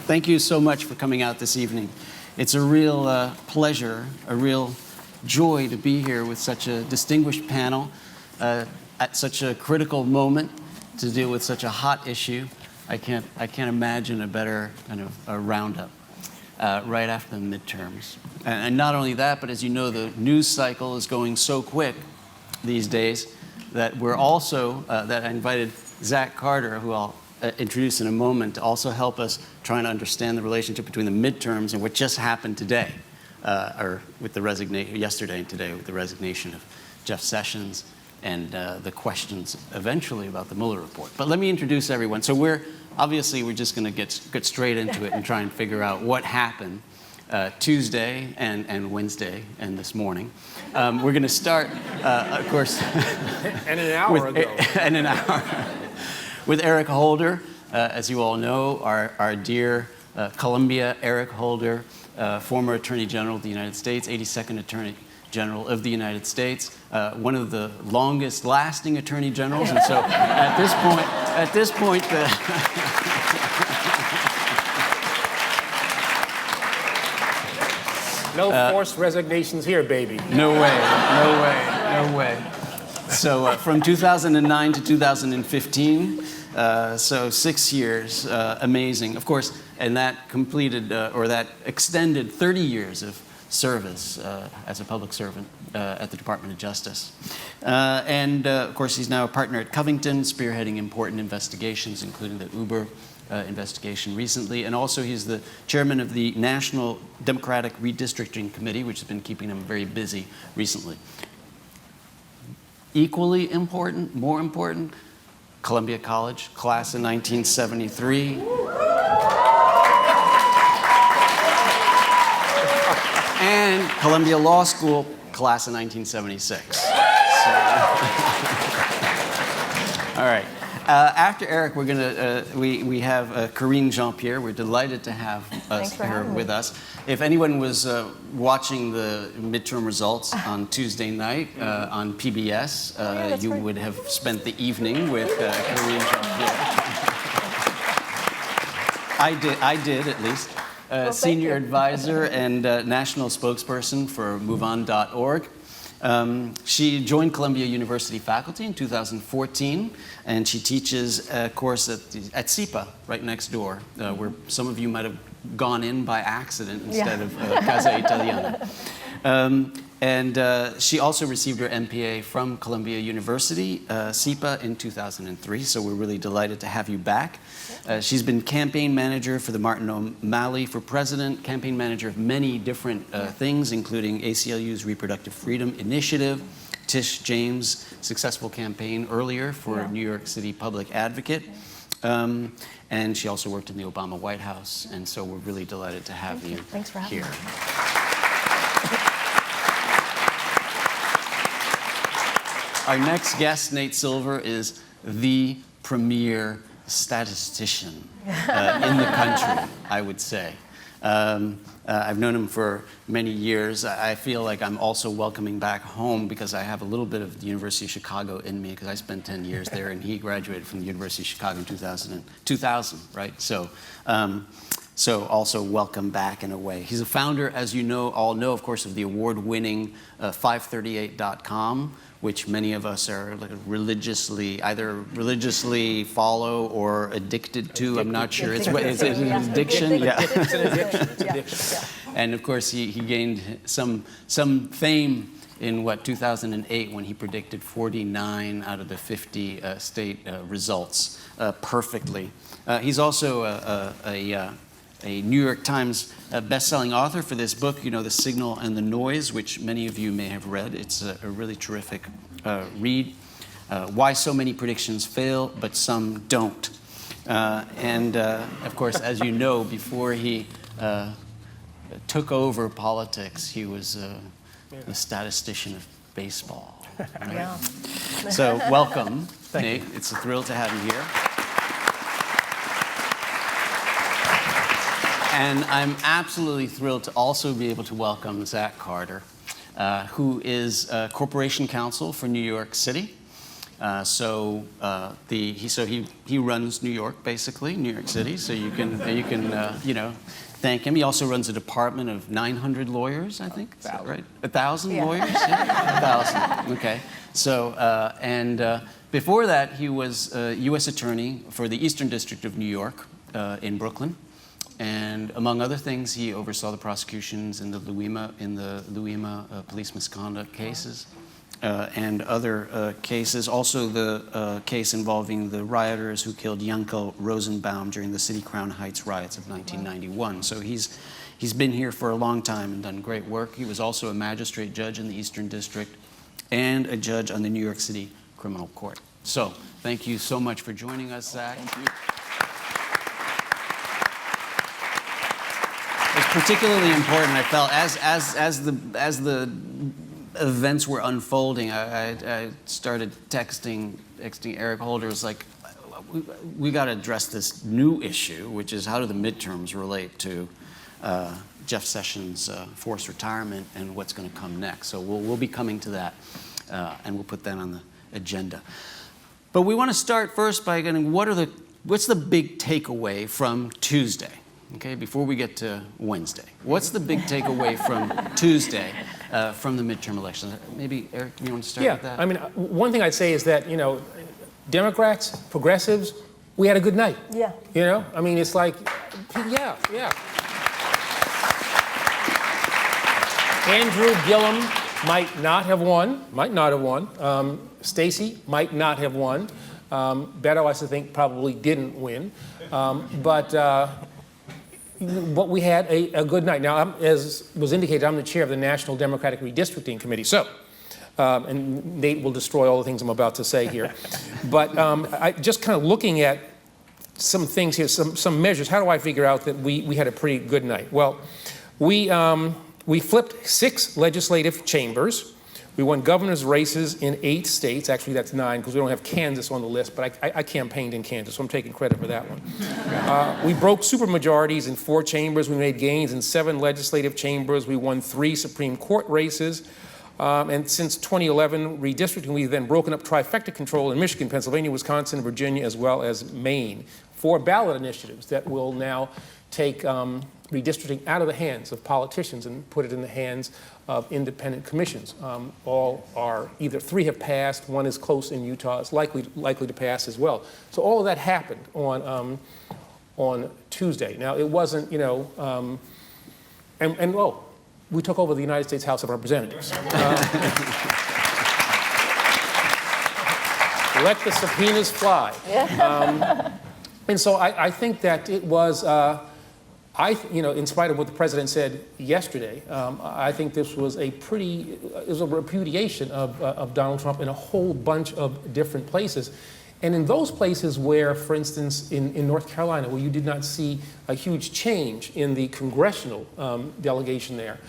Thank you so much for coming out this evening. It's a real pleasure, a real joy to be here with such a distinguished panel at such a critical moment to deal with such a hot issue. I can't imagine a better kind of a roundup right after the midterms. And not only that, but as you know, the news cycle is going so quick these days that we're also, that I invited Zach Carter, who I'll introduce in a moment, to also help us trying to understand the relationship between the midterms and what just happened today, or with the resignation, yesterday and today, with the resignation of Jeff Sessions and the questions eventually about the Mueller report. But let me introduce everyone. So we're just going to get straight into it and try and figure out what happened Tuesday and Wednesday and this morning. We're going to start, of course, and an hour ago. And an hour. With Eric Holder, as you all know, our dear Columbia Eric Holder, former Attorney General of the United States, 82nd Attorney General of the United States, one of the longest lasting Attorney Generals. And so at this point, no forced resignations here, baby. No way. So from 2009 to 2015, so 6 years, amazing. Of course, and that completed, or that extended 30 years of service as a public servant at the Department of Justice. And of course, he's now a partner at Covington, spearheading important investigations, including the Uber investigation recently. And also he's the chairman of the National Democratic Redistricting Committee, which has been keeping him very busy recently. Equally important, more important, Columbia College, class of 1973. And Columbia Law School, class of 1976. So, all right. After Eric, we're gonna we have Karine Jean-Pierre. We're delighted to have her with us. If anyone was watching the midterm results on Tuesday night on PBS, you would have spent the evening with Karine Jean-Pierre. I did at least. Senior advisor and national spokesperson for MoveOn.org. She joined Columbia University faculty in 2014, and she teaches a course at SIPA, right next door, where some of you might have gone in by accident instead of Casa Italiana. And she also received her MPA from Columbia University, SIPA, in 2003, so we're really delighted to have you back. She's been campaign manager for the Martin O'Malley for president, campaign manager of many different things, including ACLU's Reproductive Freedom Initiative, Tish James' successful campaign earlier for New York City Public Advocate. And she also worked in the Obama White House, and so we're really delighted to have you Thanks for having here. me. Our next guest, Nate Silver, is the premier statistician in the country, I would say. I've known him for many years. I feel like I'm also welcoming back home because I have a little bit of the University of Chicago in me because I spent 10 years there, and he graduated from the University of Chicago in 2000, right? So also welcome back in a way. He's a founder, as you all know, of course, of the award-winning FiveThirtyEight.com, which many of us are like either religiously follow or addicted to. I'm not sure. It's an addiction. Yeah. It's an addiction. And of course, he gained some fame in 2008 when he predicted 49 out of the 50 state results perfectly. He's also a New York Times best-selling author for this book, The Signal and the Noise, which many of you may have read. It's a really terrific read. Why So Many Predictions Fail, But Some Don't. And of course, as you know, before he took over politics, he was the statistician of baseball. Right? Yeah. So welcome, Nate. It's a thrill to have you here. And I'm absolutely thrilled to also be able to welcome Zach Carter, who is Corporation Counsel for New York City. He runs New York, basically, New York City. So you can thank him. He also runs a department of 900 lawyers, I think. Is that right? 1,000 lawyers? Yeah. 1,000. Okay. So before that, he was U.S. Attorney for the Eastern District of New York in Brooklyn. And among other things, he oversaw the prosecutions in the Louima police misconduct cases and other cases. Also, the case involving the rioters who killed Yankel Rosenbaum during the City Crown Heights riots of 1991. So he's been here for a long time and done great work. He was also a magistrate judge in the Eastern District and a judge on the New York City Criminal Court. So thank you so much for joining us, Zach. Thank you. It's particularly important, I felt, as the events were unfolding, I started texting Eric Holder. It was like, we got to address this new issue, which is how do the midterms relate to Jeff Sessions' forced retirement and what's going to come next. So we'll be coming to that, and we'll put that on the agenda. But we want to start first by getting what's the big takeaway from Tuesday? Okay, before we get to Wednesday, what's the big takeaway from Tuesday from the midterm elections? Maybe Eric, you want to start with that? I mean, one thing I'd say is that Democrats, progressives, we had a good night. Yeah. I mean, it's like, yeah. Andrew Gillum might not have won. Stacey might not have won. Beto, I think, probably didn't win. But we had a good night. Now, as was indicated, I'm the chair of the National Democratic Redistricting Committee. So, and Nate will destroy all the things I'm about to say here. But I just kind of looking at some things here, some measures. How do I figure out that we had a pretty good night? Well, we flipped 6 legislative chambers. We won governor's races in 8 states. Actually, that's 9 because we don't have Kansas on the list, but I campaigned in Kansas, so I'm taking credit for that one. We broke supermajorities in 4 chambers. We made gains in 7 legislative chambers. We won 3 Supreme Court races. And since 2011 redistricting, we've then broken up trifecta control in Michigan, Pennsylvania, Wisconsin, Virginia, as well as Maine. 4 ballot initiatives that will now take redistricting out of the hands of politicians and put it in the hands of independent commissions. All are either 3 have passed, 1 is close in Utah, it's likely to pass as well. So all of that happened on Tuesday. Now it wasn't, we took over the United States House of Representatives. Let the subpoenas fly. And so I think that it was. In spite of what the president said yesterday, I think this was a repudiation of Donald Trump in a whole bunch of different places. And in those places where, for instance, in North Carolina, where you did not see a huge change in the congressional delegation there,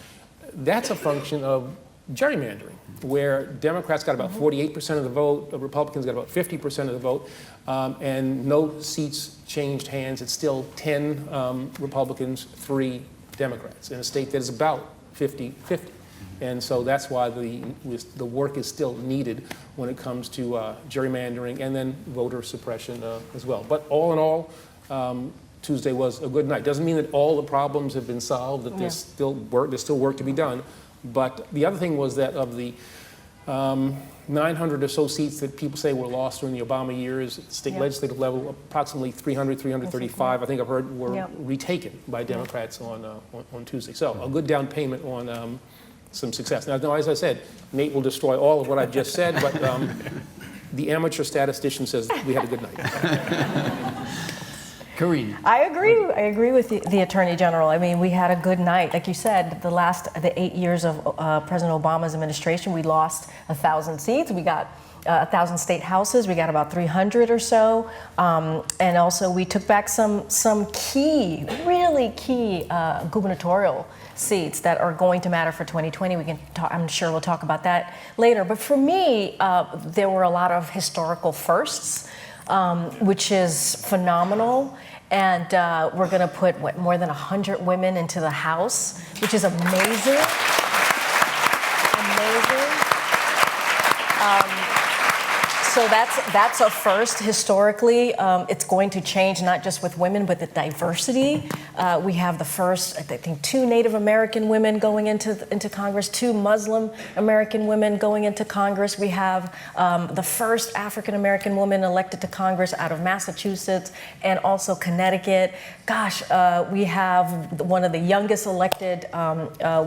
that's a function of gerrymandering, where Democrats got about 48% of the vote, Republicans got about 50% of the vote, and no seats changed hands. It's still 10 Republicans, 3 Democrats in a state that is about 50-50. And so that's why the work is still needed when it comes to gerrymandering and then voter suppression as well. But all in all, Tuesday was a good night. Doesn't mean that all the problems have been solved, that there's still work to be done. But the other thing was that of the 900 or so seats that people say were lost during the Obama years at the state legislative level, approximately 335, I think I've heard, were retaken by Democrats on Tuesday. So a good down payment on some success. Now, as I said, Nate will destroy all of what I've just said, but the amateur statistician says we had a good night. Karine. I agree with the Attorney General. I mean, we had a good night. Like you said, the 8 years of President Obama's administration, we lost 1,000 seats. We got 1,000 state houses. We got about 300 or so. And also we took back some really key gubernatorial seats that are going to matter for 2020. I'm sure we'll talk about that later. But for me, there were a lot of historical firsts, which is phenomenal. And we're going to put, more than 100 women into the House, which is amazing. So that's a first historically. It's going to change not just with women, but the diversity. We have the first, I think, 2 Native American women going into Congress, 2 Muslim American women going into Congress. We have the first African American woman elected to Congress out of Massachusetts and also Connecticut. Gosh, we have one of the youngest elected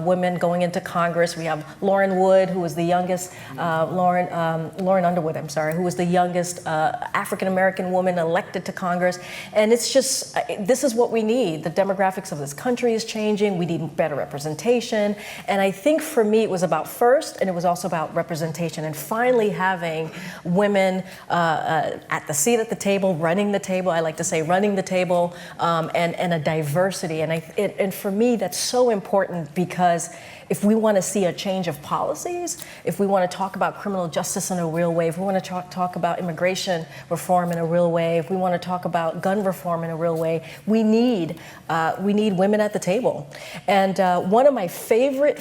women going into Congress. We have Lauren Wood, who was the youngest, Lauren Underwood, I'm sorry, who was the youngest African-American woman elected to Congress. And it's just, this is what we need. The demographics of this country is changing. We need better representation. And I think for me, it was about first, and it was also about representation. And finally having women at the seat at the table, running the table, I like to say running the table, and a diversity. And for me, that's so important because if we want to see a change of policies, if we want to talk about criminal justice in a real way, if we want to talk about immigration reform in a real way, if we want to talk about gun reform in a real way, we need women at the table. And one of my favorite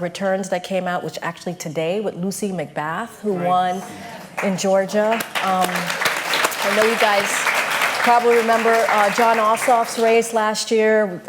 returns that came out was actually today with Lucy McBath, who won in Georgia. I know you guys probably remember John Ossoff's race last year.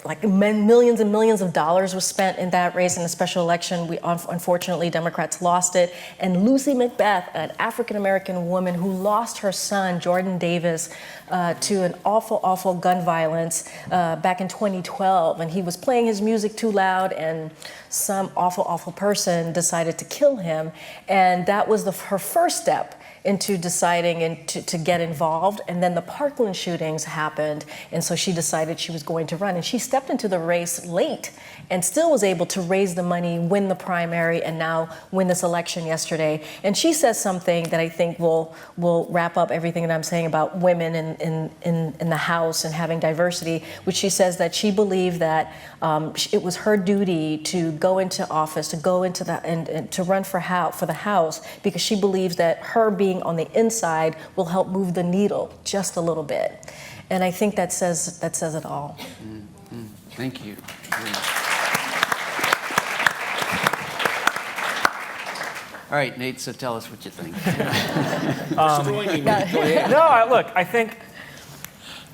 Like millions and millions of dollars was spent in that race in the special election. Unfortunately, Democrats lost it. And Lucy McBath, an African-American woman who lost her son, Jordan Davis, to an awful gun violence back in 2012. And he was playing his music too loud, and some awful person decided to kill him. And that was her first step into deciding and to get involved. And then the Parkland shootings happened, and so she decided she was going to run. And she stepped into the race late and still was able to raise the money, win the primary, and now win this election yesterday. And she says something that I think will wrap up everything that I'm saying about women in the House and having diversity, which she says that she believed that it was her duty to go into office, to go into and to run for the House, because she believes that her being on the inside will help move the needle just a little bit. And I think that says it all. Mm-hmm. Thank you. All right, Nate, so tell us what you think. Look,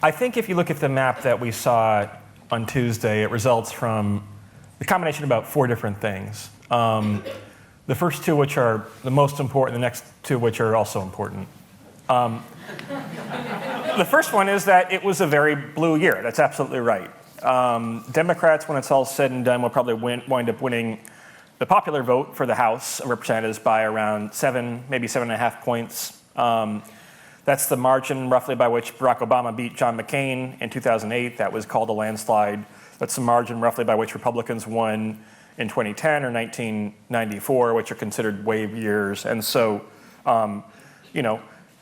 I think if you look at the map that we saw on Tuesday, it results from the combination of about 4 different things. The first 2 which are the most important, the next 2 which are also important. The first one is that it was a very blue year. That's absolutely right. Democrats, when it's all said and done, will probably wind up winning the popular vote for the House of Representatives by around 7, maybe 7.5 points. That's the margin roughly by which Barack Obama beat John McCain in 2008. That was called a landslide. That's the margin roughly by which Republicans won in 2010 or 1994, which are considered wave years. And so,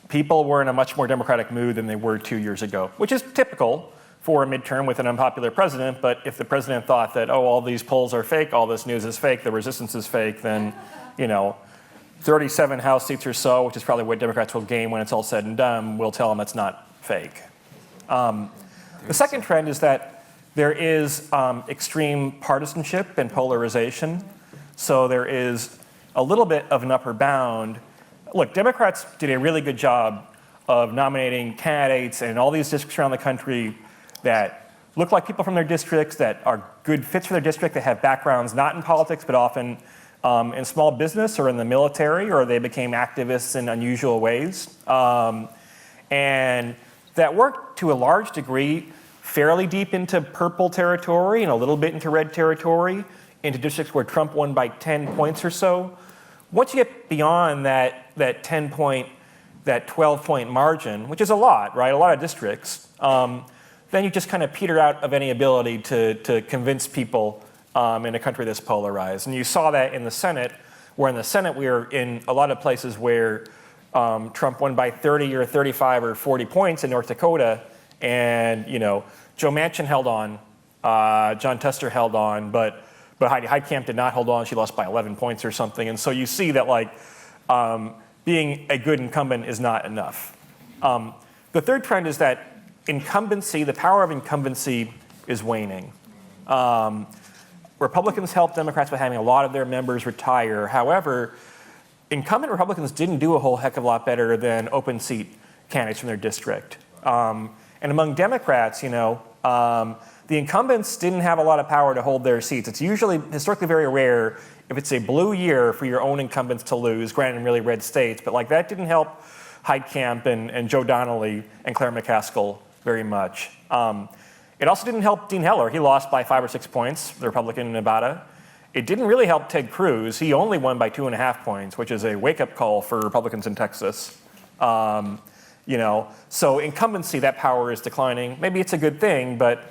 people were in a much more democratic mood than they were 2 years ago, which is typical for a midterm with an unpopular president. But if the president thought that, all these polls are fake, all this news is fake, the resistance is fake, then, 37 House seats or so, which is probably what Democrats will gain when it's all said and done, will tell them it's not fake. The second trend is that there is extreme partisanship and polarization. So there is a little bit of an upper bound. Look, Democrats did a really good job of nominating candidates in all these districts around the country that look like people from their districts, that are good fits for their district, that have backgrounds not in politics, but often in small business or in the military, or they became activists in unusual ways. And that worked to a large degree fairly deep into purple territory and a little bit into red territory, into districts where Trump won by 10 points or so. Once you get beyond that 10-point, that 12-point margin, which is a lot, right? A lot of districts, then you just kind of peter out of any ability to convince people in a country that's polarized. And you saw that in the Senate, where in the Senate we are in a lot of places where Trump won by 30 or 35 or 40 points in North Dakota, and Joe Manchin held on, John Tester held on, but Heidi Heitkamp did not hold on. She lost by 11 points or something. And so you see that being a good incumbent is not enough. The third trend is that incumbency, the power of incumbency, is waning. Republicans help Democrats by having a lot of their members retire. However, incumbent Republicans didn't do a whole heck of a lot better than open seat candidates from their district. And among Democrats, the incumbents didn't have a lot of power to hold their seats. It's usually historically very rare if it's a blue year for your own incumbents to lose, granted in really red states, but like that didn't help Heitkamp and Joe Donnelly and Claire McCaskill very much. It also didn't help Dean Heller. He lost by 5 or 6 points, the Republican in Nevada. It didn't really help Ted Cruz. He only won by 2.5 points, which is a wake-up call for Republicans in Texas. So incumbency, that power is declining. Maybe it's a good thing, but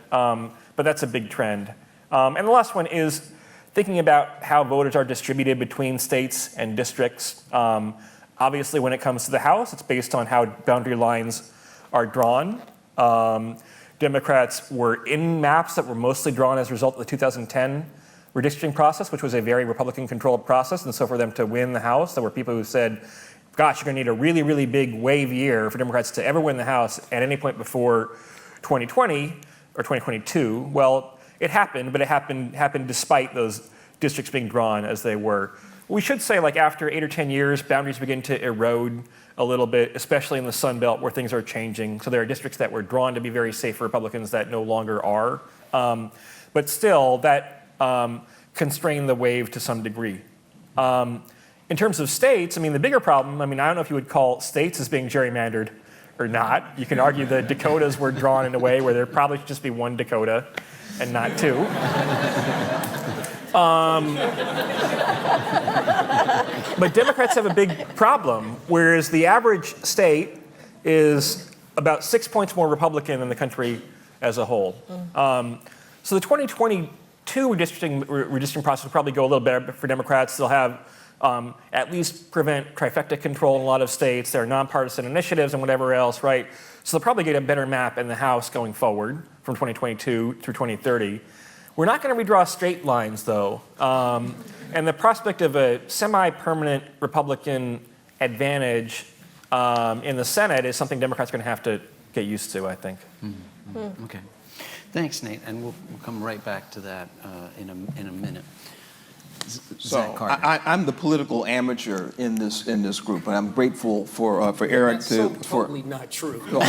that's a big trend. And the last one is thinking about how voters are distributed between states and districts. Obviously, when it comes to the House, it's based on how boundary lines are drawn. Democrats were in maps that were mostly drawn as a result of the 2010 redistricting process, which was a very Republican-controlled process. And so for them to win the House, there were people who said, gosh, you're going to need a really, really big wave year for Democrats to ever win the House at any point before 2020 or 2022. Well, it happened, but it happened despite those districts being drawn as they were. We should say, like, after 8 or 10 years, boundaries begin to erode a little bit, especially in the Sun Belt where things are changing. So there are districts that were drawn to be very safe for Republicans that no longer are. But still, that constrained the wave to some degree. In terms of states, the bigger problem, I don't know if you would call states as being gerrymandered or not. You can argue the Dakotas were drawn in a way where there probably should just be one Dakota and not two. But Democrats have a big problem, whereas the average state is about 6 points more Republican than the country as a whole. So the 2022 redistricting process will probably go a little better for Democrats. They'll have at least prevent trifecta control in a lot of states. There are nonpartisan initiatives and whatever else, right? So they'll probably get a better map in the House going forward from 2022 through 2030. We're not going to redraw straight lines, though. And the prospect of a semi-permanent Republican advantage in the Senate is something Democrats are going to have to get used to, I think. Mm-hmm. Okay. Thanks, Nate. And we'll come right back to that in a minute. So I'm the political amateur in this group, and I'm grateful for Eric That's to. totally not true. No,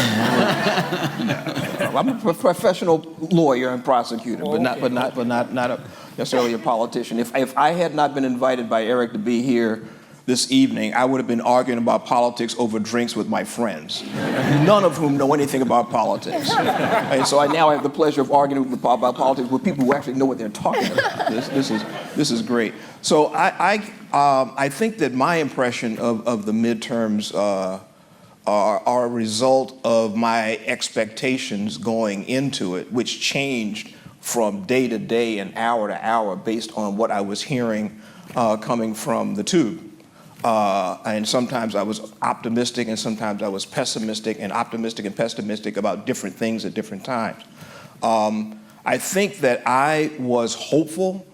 I'm a professional lawyer and prosecutor, but not necessarily a politician. If I had not been invited by Eric to be here this evening, I would have been arguing about politics over drinks with my friends, none of whom know anything about politics. And so I now have the pleasure of arguing about politics with people who actually know what they're talking about. This is great. So I think that my impression of the midterms are a result of my expectations going into it, which changed from day to day and hour to hour based on what I was hearing coming from the tube. And sometimes I was optimistic and sometimes I was pessimistic and pessimistic about different things at different times. I think that I was hopeful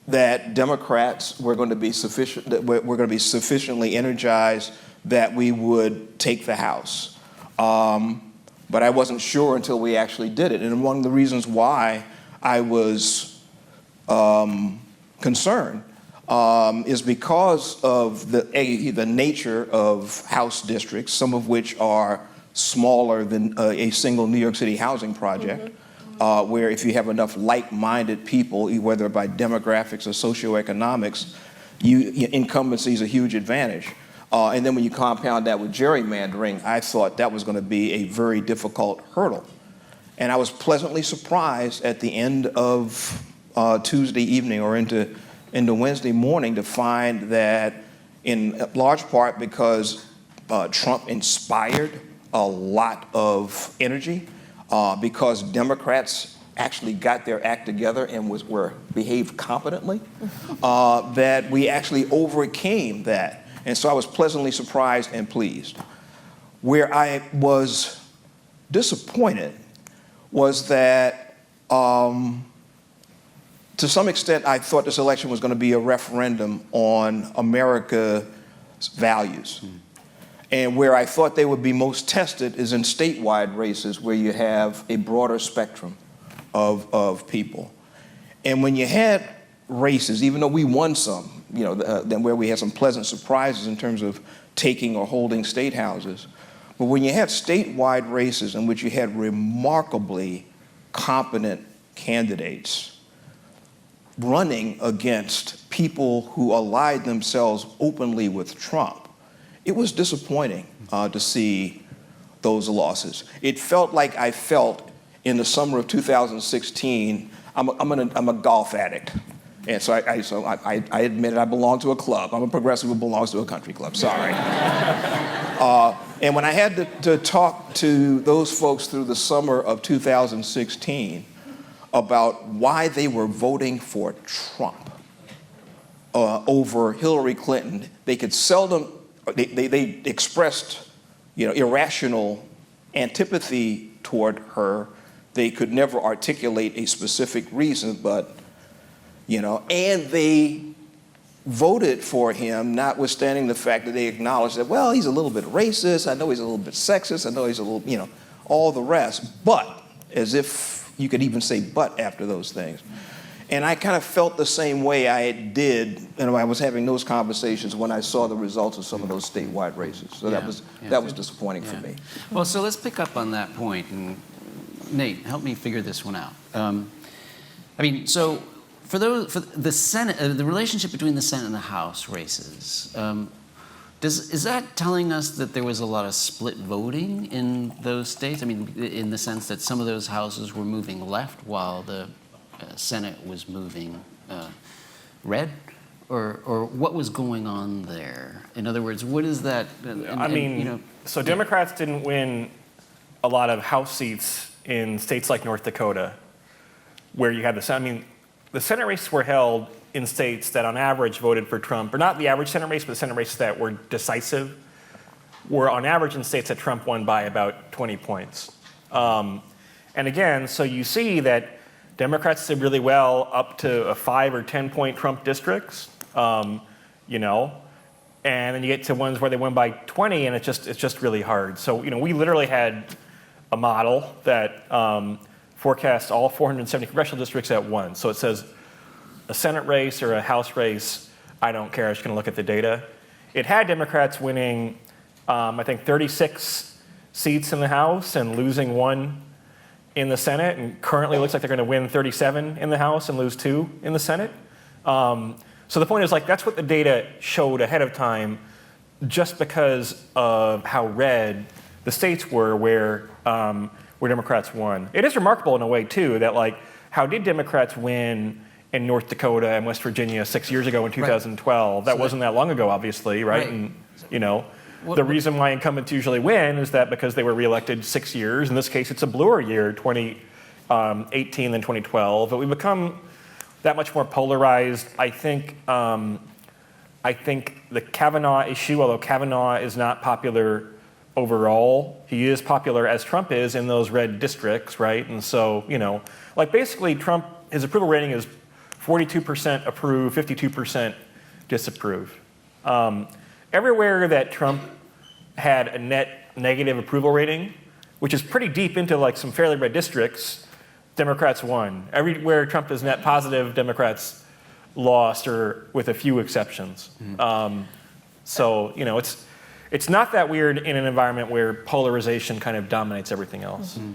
that Democrats were going to be sufficiently energized that we would take the House. But I wasn't sure until we actually did it. And one of the reasons why I was concerned is because of the nature of House districts, some of which are smaller than a single New York City housing project, where if you have enough like-minded people, whether by demographics or socioeconomics, incumbency is a huge advantage. And then when you compound that with gerrymandering, I thought that was going to be a very difficult hurdle. And I was pleasantly surprised at the end of Tuesday evening or into Wednesday morning to find that, in large part because Trump inspired a lot of energy, because Democrats actually got their act together and behaved competently, that we actually overcame that. And so I was pleasantly surprised and pleased. Where I was disappointed was that to some extent, I thought this election was going to be a referendum on America's values. And where I thought they would be most tested is in statewide races where you have a broader spectrum of people. And when you had races, even though we won some, then where we had some pleasant surprises in terms of taking or holding state houses. But when you had statewide races in which you had remarkably competent candidates running against people who allied themselves openly with Trump, it was disappointing to see those losses. It felt like I felt in the summer of 2016. I'm a golf addict. And so I admit it, I belong to a club. I'm a progressive who belongs to a country club, sorry. And when I had to talk to those folks through the summer of 2016 about why they were voting for Trump over Hillary Clinton, they could seldom, they expressed, irrational antipathy toward her. They could never articulate a specific reason, but, and they voted for him, notwithstanding the fact that they acknowledged that, well, he's a little bit racist, I know he's a little bit sexist, I know he's a little, all the rest, but, as if you could even say but after those things. And I kind of felt the same way I did, I was having those conversations when I saw the results of some of those statewide races. So that was disappointing for me. Well, so let's pick up on that point, and Nate, help me figure this one out. So for the Senate, the relationship between the Senate and the House races, is that telling us that there was a lot of split voting in those states? I mean, in the sense that some of those houses were moving left while the Senate was moving red? Or what was going on there? In other words, what is that? So Democrats didn't win a lot of House seats in states like North Dakota, where you had the Senate. The Senate races were held in states that on average voted for Trump, or not the average Senate race, but the Senate races that were decisive, were on average in states that Trump won by about 20 points. And again, so you see that Democrats did really well up to a 5 or 10 point Trump districts, and then you get to ones where they won by 20, and it's just really hard. So we literally had a model that forecasts all 470 congressional districts at once. So it says a Senate race or a House race, I don't care, I'm just going to look at the data. It had Democrats winning, I think, 36 seats in the House and losing 1 in the Senate, and currently looks like they're going to win 37 in the House and lose 2 in the Senate. So the point is, that's what the data showed ahead of time, just because of how red the states were where Democrats won. It is remarkable in a way, too, that how did Democrats win in North Dakota and West Virginia 6 years ago in 2012? That wasn't that long ago, obviously, right? And, the reason why incumbents usually win is that because they were reelected 6 years. In this case, it's a bluer year, 2018 than 2012. But we've become that much more polarized. I think the Kavanaugh issue, although Kavanaugh is not popular overall, he is popular as Trump is in those red districts, right? And so, basically Trump, his approval rating is 42% approve, 52% disapprove. Everywhere that Trump had a net negative approval rating, which is pretty deep into some fairly red districts, Democrats won. Everywhere Trump is net positive, Democrats lost, or with a few exceptions. So it's not that weird in an environment where polarization kind of dominates everything else. Mm-hmm.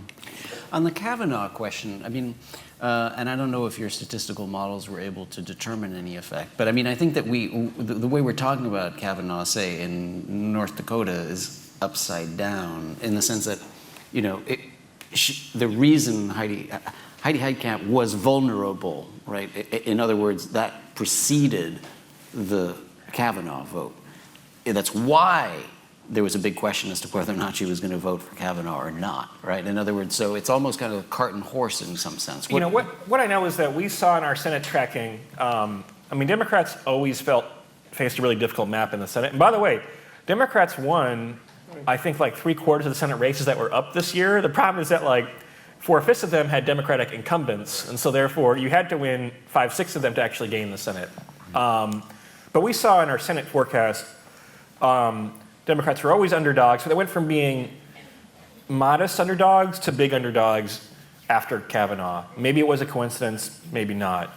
On the Kavanaugh question, and I don't know if your statistical models were able to determine any effect, but I think that the way we're talking about Kavanaugh, say, in North Dakota is upside down, in the sense that, the reason Heidi Heitkamp was vulnerable, right? In other words, that preceded the Kavanaugh vote. That's why there was a big question as to whether or not she was going to vote for Kavanaugh or not, right? In other words, so it's almost kind of a cart and horse in some sense. What I know is that we saw in our Senate tracking, Democrats always faced a really difficult map in the Senate. And by the way, Democrats won, I think, 3/4 of the Senate races that were up this year. The problem is that 4/5 of them had Democratic incumbents, and so therefore you had to win 5/6 of them to actually gain the Senate. But we saw in our Senate forecast, Democrats were always underdogs, so they went from being modest underdogs to big underdogs after Kavanaugh. Maybe it was a coincidence, maybe not.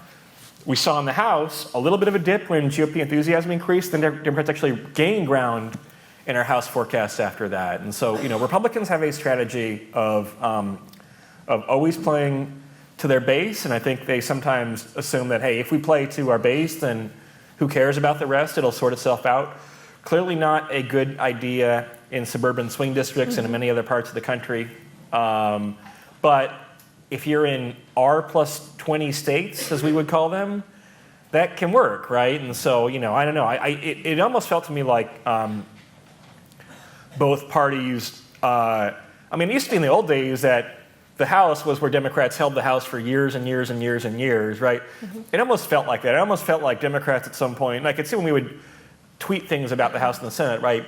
We saw in the House a little bit of a dip when GOP enthusiasm increased, then Democrats actually gained ground in our House forecasts after that. And so, Republicans have a strategy of always playing to their base, and I think they sometimes assume that, hey, if we play to our base, then who cares about the rest? It'll sort itself out. Clearly not a good idea in suburban swing districts and in many other parts of the country. But if you're in R plus 20 states, as we would call them, that can work, right? And so, I don't know. It almost felt to me like both parties, it used to be in the old days that the House was where Democrats held the House for years and years and years and years, right? It almost felt like that. It almost felt like Democrats at some point, and I could see when we would tweet things about the House and the Senate, right?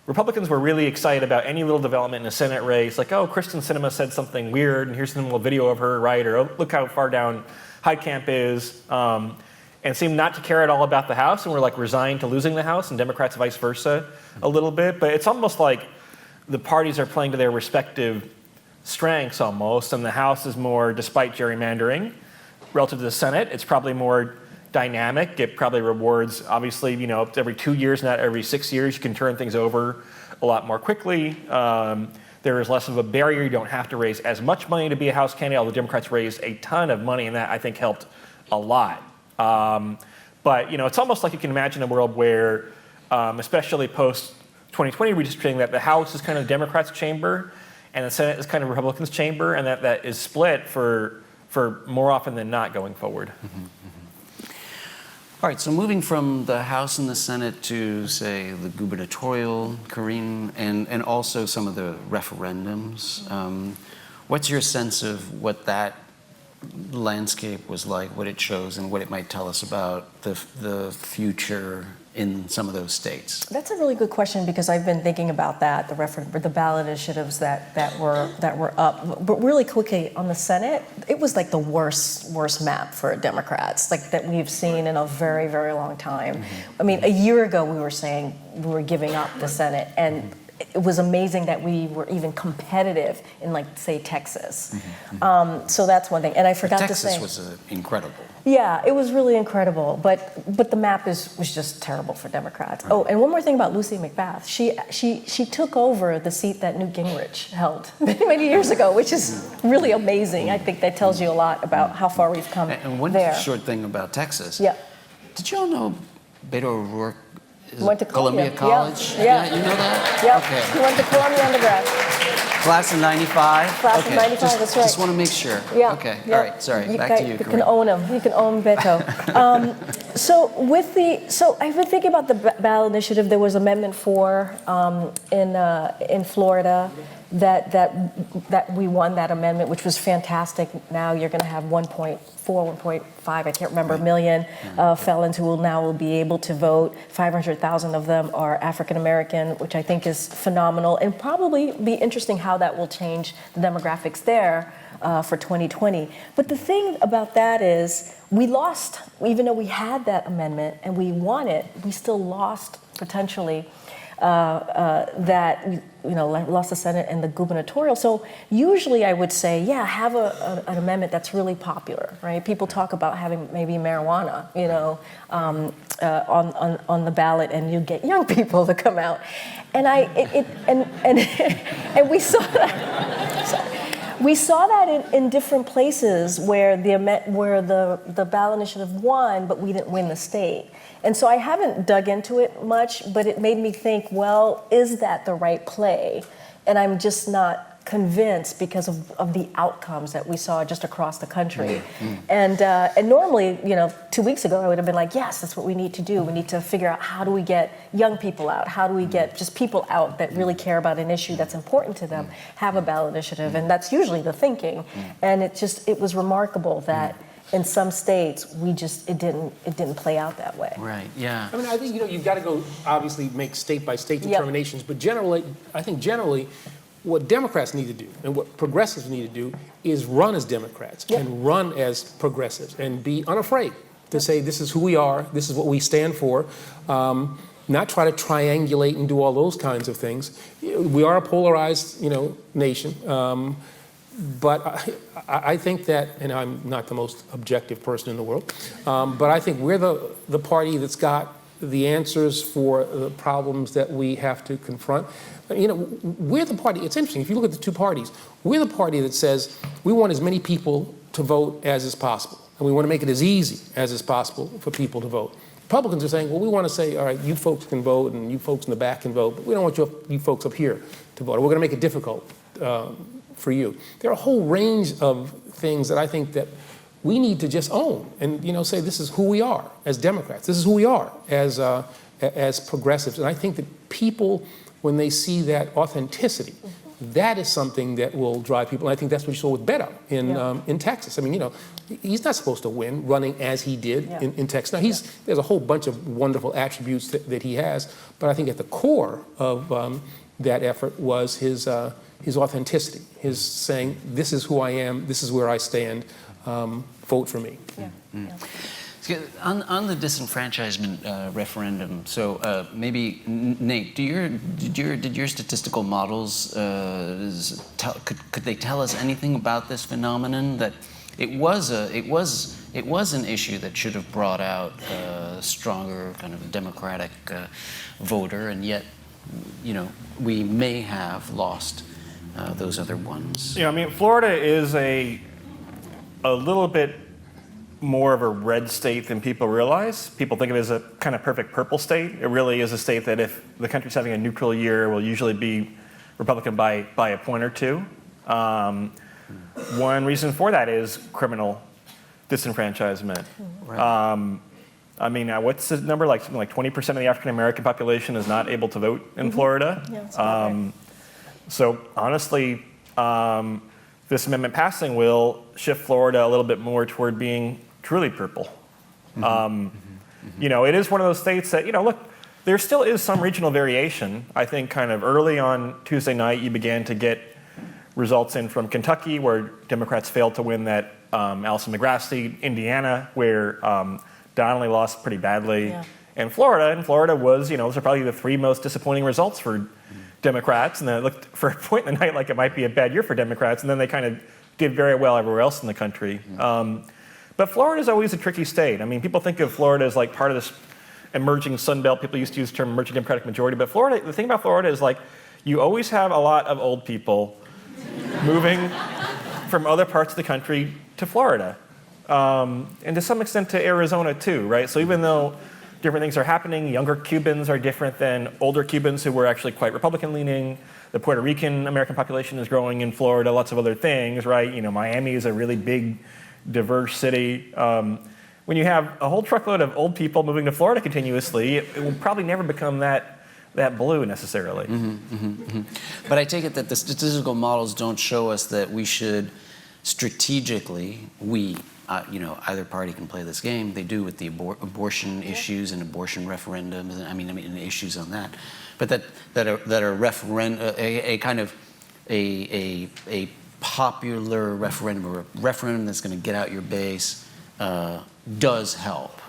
Republicans were really excited about any little development in a Senate race, like, oh, Kristen Sinema said something weird, and here's some little video of her, right? Or, oh, look how far down Heitkamp is, and seemed not to care at all about the House, and were like resigned to losing the House, and Democrats vice versa a little bit. But it's almost like the parties are playing to their respective strengths almost, and the House is more, despite gerrymandering, relative to the Senate, it's probably more dynamic. It probably rewards, obviously, every 2 years, not every 6 years, you can turn things over a lot more quickly. There is less of a barrier. You don't have to raise as much money to be a House candidate, although Democrats raised a ton of money, and that, I think, helped a lot. But, it's almost like you can imagine a world where, especially post-2020 redistricting, that the House is kind of the Democrats' chamber, and the Senate is kind of Republicans' chamber, and that is split for more often than not going forward. All right, so moving from the House and the Senate to, say, the gubernatorial, Karine, and also some of the referendums, what's your sense of what that landscape was like, what it shows, and what it might tell us about the future in some of those states? That's a really good question, because I've been thinking about that, the ballot initiatives that were up. But really quickly on the Senate, it was like the worst map for Democrats, like that we've seen in a very, very long time. I mean, a year ago we were saying we were giving up the Senate, and it was amazing that we were even competitive in, like, say, Texas. So that's one thing. And I forgot to say, Texas was incredible. Yeah, it was really incredible. But the map was just terrible for Democrats. Oh, and one more thing about Lucy McBath. She took over the seat that Newt Gingrich held many years ago, which is really amazing. I think that tells you a lot about how far we've come And one there. short thing about Texas. Yeah. Did you all know Beto O'Rourke Went to Columbia College? Yeah. You know that? Yeah. Okay. He went to Columbia undergrad. Class of 95? Class of 95, that's right. Just want to make sure. Yeah. Okay, yeah. all right, sorry, back to you, You Karine. can own him. You can own Beto. So I've been thinking about the ballot initiative. There was Amendment 4 in Florida that we won that amendment, which was fantastic. Now you're going to have 1.4, 1.5, I can't remember, million felons who will be able to vote. 500,000 of them are African American, which I think is phenomenal, and probably be interesting how that will change the demographics there for 2020. But the thing about that is we lost, even though we had that amendment and we won it, we still lost potentially lost the Senate and the gubernatorial. So usually I would say, yeah, have an amendment that's really popular, right? People talk about having maybe marijuana, on the ballot, and you get young people to come out, and and we saw that. Sorry. We saw that in different places where the ballot initiative won, but we didn't win the state. And so I haven't dug into it much, but it made me think, well, is that the right play? And I'm just not convinced because of the outcomes that we saw just across the country. And normally, 2 weeks ago, I would have been like, yes, that's what we need to do. We need to figure out, how do we get young people out? How do we get just people out that really care about an issue that's important to them, have a ballot initiative? And that's usually the thinking. And it was remarkable that in some states, it didn't play out that way. Right, yeah. I mean, I think, you've got to go, obviously, make state-by-state determinations. But generally, what Democrats need to do and what progressives need to do is run as Democrats and run as progressives and be unafraid to say, this is who we are, this is what we stand for, not try to triangulate and do all those kinds of things. We are a polarized, nation. But I think that, and I'm not the most objective person in the world, but I think we're the party that's got the answers for the problems that we have to confront. You know, we're the party, it's interesting, if you look at the two parties, we're the party that says we want as many people to vote as is possible, and we want to make it as easy as is possible for people to vote. Republicans are saying, well, we want to say, all right, you folks can vote and you folks in the back can vote, but we don't want you folks up here to vote. We're going to make it difficult for you. There are a whole range of things that I think that we need to just own and, you know, say this is who we are as Democrats. This is who we are as progressives. And I think that people, when they see that authenticity, that is something that will drive people. And I think that's what you saw with Beto in Texas. I mean, you know, he's not supposed to win running as he did in Texas. Now, there's a whole bunch of wonderful attributes that he has, but I think at the core of that effort was his authenticity, his saying, this is who I am, this is where I stand, vote for me. On the disenfranchisement referendum, so maybe Nate, did your statistical models could they tell us anything about this phenomenon, that it was an issue that should have brought out a stronger kind of Democratic voter, and yet, you know, we may have lost those other ones? Yeah, I mean, Florida is a little bit more of a red state than people realize. People think of it as a kind of perfect purple state. It really is a state that if the country's having a neutral year will usually be Republican by a point or two. One reason for that is criminal disenfranchisement. Right. I mean, what's the number? Like something like 20% of the African American population is not able to vote in Florida. Yeah, that's right. So honestly, this amendment passing will shift Florida a little bit more toward being truly purple. You know, it is one of those states that, you know, look, there still is some regional variation. I think kind of early on Tuesday night, you began to get results in from Kentucky, where Democrats failed to win that Allison McGrath seat, Indiana, where Donnelly lost pretty badly, and Florida was, you know, those are probably the three most disappointing results for Democrats, and then it looked for a point in the night like it might be a bad year for Democrats, and then they kind of did very well everywhere else in the country. But Florida is always a tricky state. I mean, people think of Florida as like part of this emerging Sun Belt. People used to use the term emerging Democratic majority, but Florida, the thing about Florida is like you always have a lot of old people moving from other parts of the country to Florida, and to some extent to Arizona too, right? So even though different things are happening, younger Cubans are different than older Cubans who were actually quite Republican-leaning. The Puerto Rican American population is growing in Florida, lots of other things, right? You know, Miami is a really big, diverse city. When you have a whole truckload of old people moving to Florida continuously, it will probably never become that blue necessarily. But I take it that the statistical models don't show us that we should strategically, you know, either party can play this game. They do with the abortion issues and abortion referendums, and I mean, issues on that. But that a kind of a popular referendum, or a referendum that's going to get out your base, does help.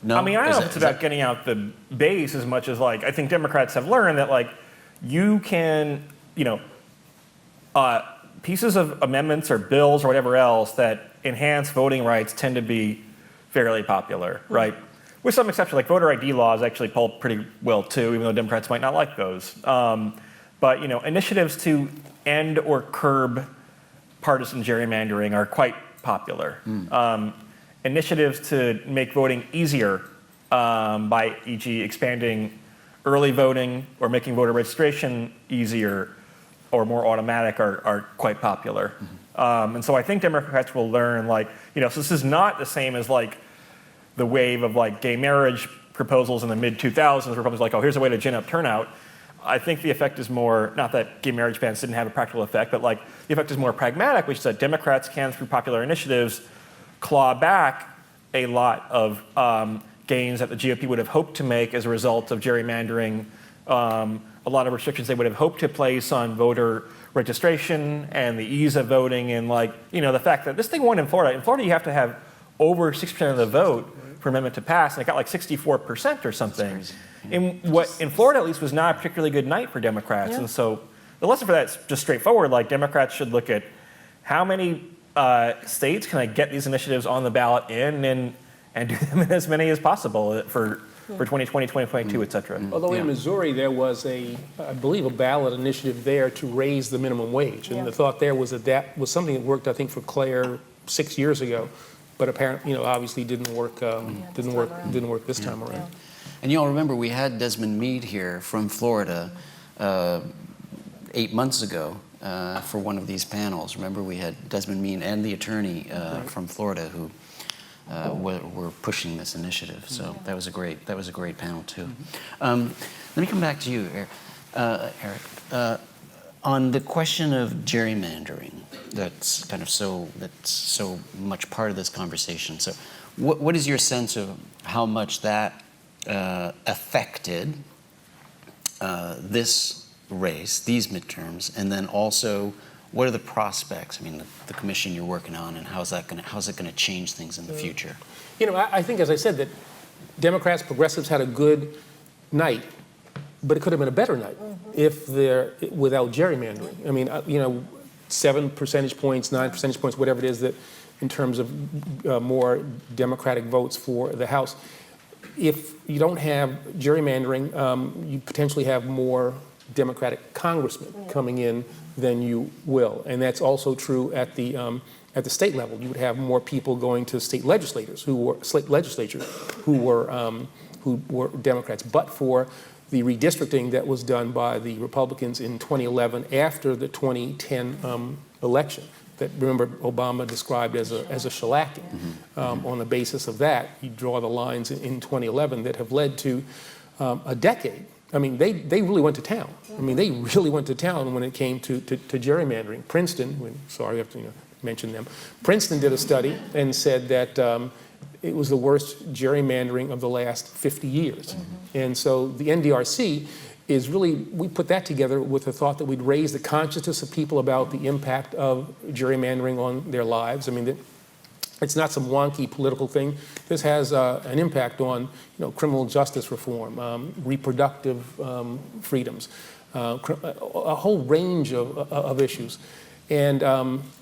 No? I mean, I don't know if it's about getting out the base as much as, like, I think Democrats have learned that, like, you can, you know, pieces of amendments or bills or whatever else that enhance voting rights tend to be fairly popular, right? With some exception, like voter ID laws actually poll pretty well too, even though Democrats might not like those. But, you know, initiatives to end or curb partisan gerrymandering are quite popular. Initiatives to make voting easier by, e.g., expanding early voting or making voter registration easier or more automatic are quite popular. And so I think Democrats will learn, like, you know, so this is not the same as like the wave of like gay marriage proposals in the mid-2000s, where Republicans were like, oh, here's a way to gin up turnout. I think the effect is more, not that gay marriage bans didn't have a practical effect, but like the effect is more pragmatic, which is that Democrats can, through popular initiatives, claw back a lot of gains that the GOP would have hoped to make as a result of gerrymandering, a lot of restrictions they would have hoped to place on voter registration and the ease of voting, and, like, you know, the fact that this thing won in Florida. In Florida, you have to have over 60% of the vote for amendment to pass, and it got like 64% or something. In Florida, at least, was not a particularly good night for Democrats. And so the lesson for that is just straightforward. Like, Democrats should look at how many states can I get these initiatives on the ballot in and do them in as many as possible for 2020, 2022, et cetera. Although Yeah. in Missouri, there was I believe, a ballot initiative there to raise the minimum wage. And the thought there was that was something that worked, I think, for Claire 6 years ago, but apparently, obviously didn't work, didn't work this time around. And you all remember we had Desmond Meade here from Florida 8 months ago for one of these panels. Remember, we had Desmond Meade and the attorney from Florida who were pushing this initiative. So that was a great panel too. Let me come back to you, Eric. On the question of gerrymandering, that's so much part of this conversation. So, what is your sense of how much that affected this race, these midterms, and then also what are the prospects? I mean, the commission you're working on, and how's it going to change things in the future? I think, as I said, that Democrats, progressives had a good night, but it could have been a better night if they're without gerrymandering. I mean, 7 percentage points, 9 percentage points, whatever it is that in terms of more Democratic votes for the House. If you don't have gerrymandering, you potentially have more Democratic congressmen coming in than you will, and that's also true at the state level. You would have more people going to state legislatures who were Democrats, but for the redistricting that was done by the Republicans in 2011 after the 2010 election, that remember Obama described as a shellacking. On the basis of that, you draw the lines in 2011 that have led to a decade. I mean, they really went to town. I mean, they really went to town when it came to gerrymandering. Princeton, sorry, I have to mention them. Princeton did a study and said that it was the worst gerrymandering of the last 50 years. And so the NDRC is really, we put that together with the thought that we'd raise the consciousness of people about the impact of gerrymandering on their lives. I mean, it's not some wonky political thing. This has an impact on, criminal justice reform, reproductive freedoms, a whole range of issues. And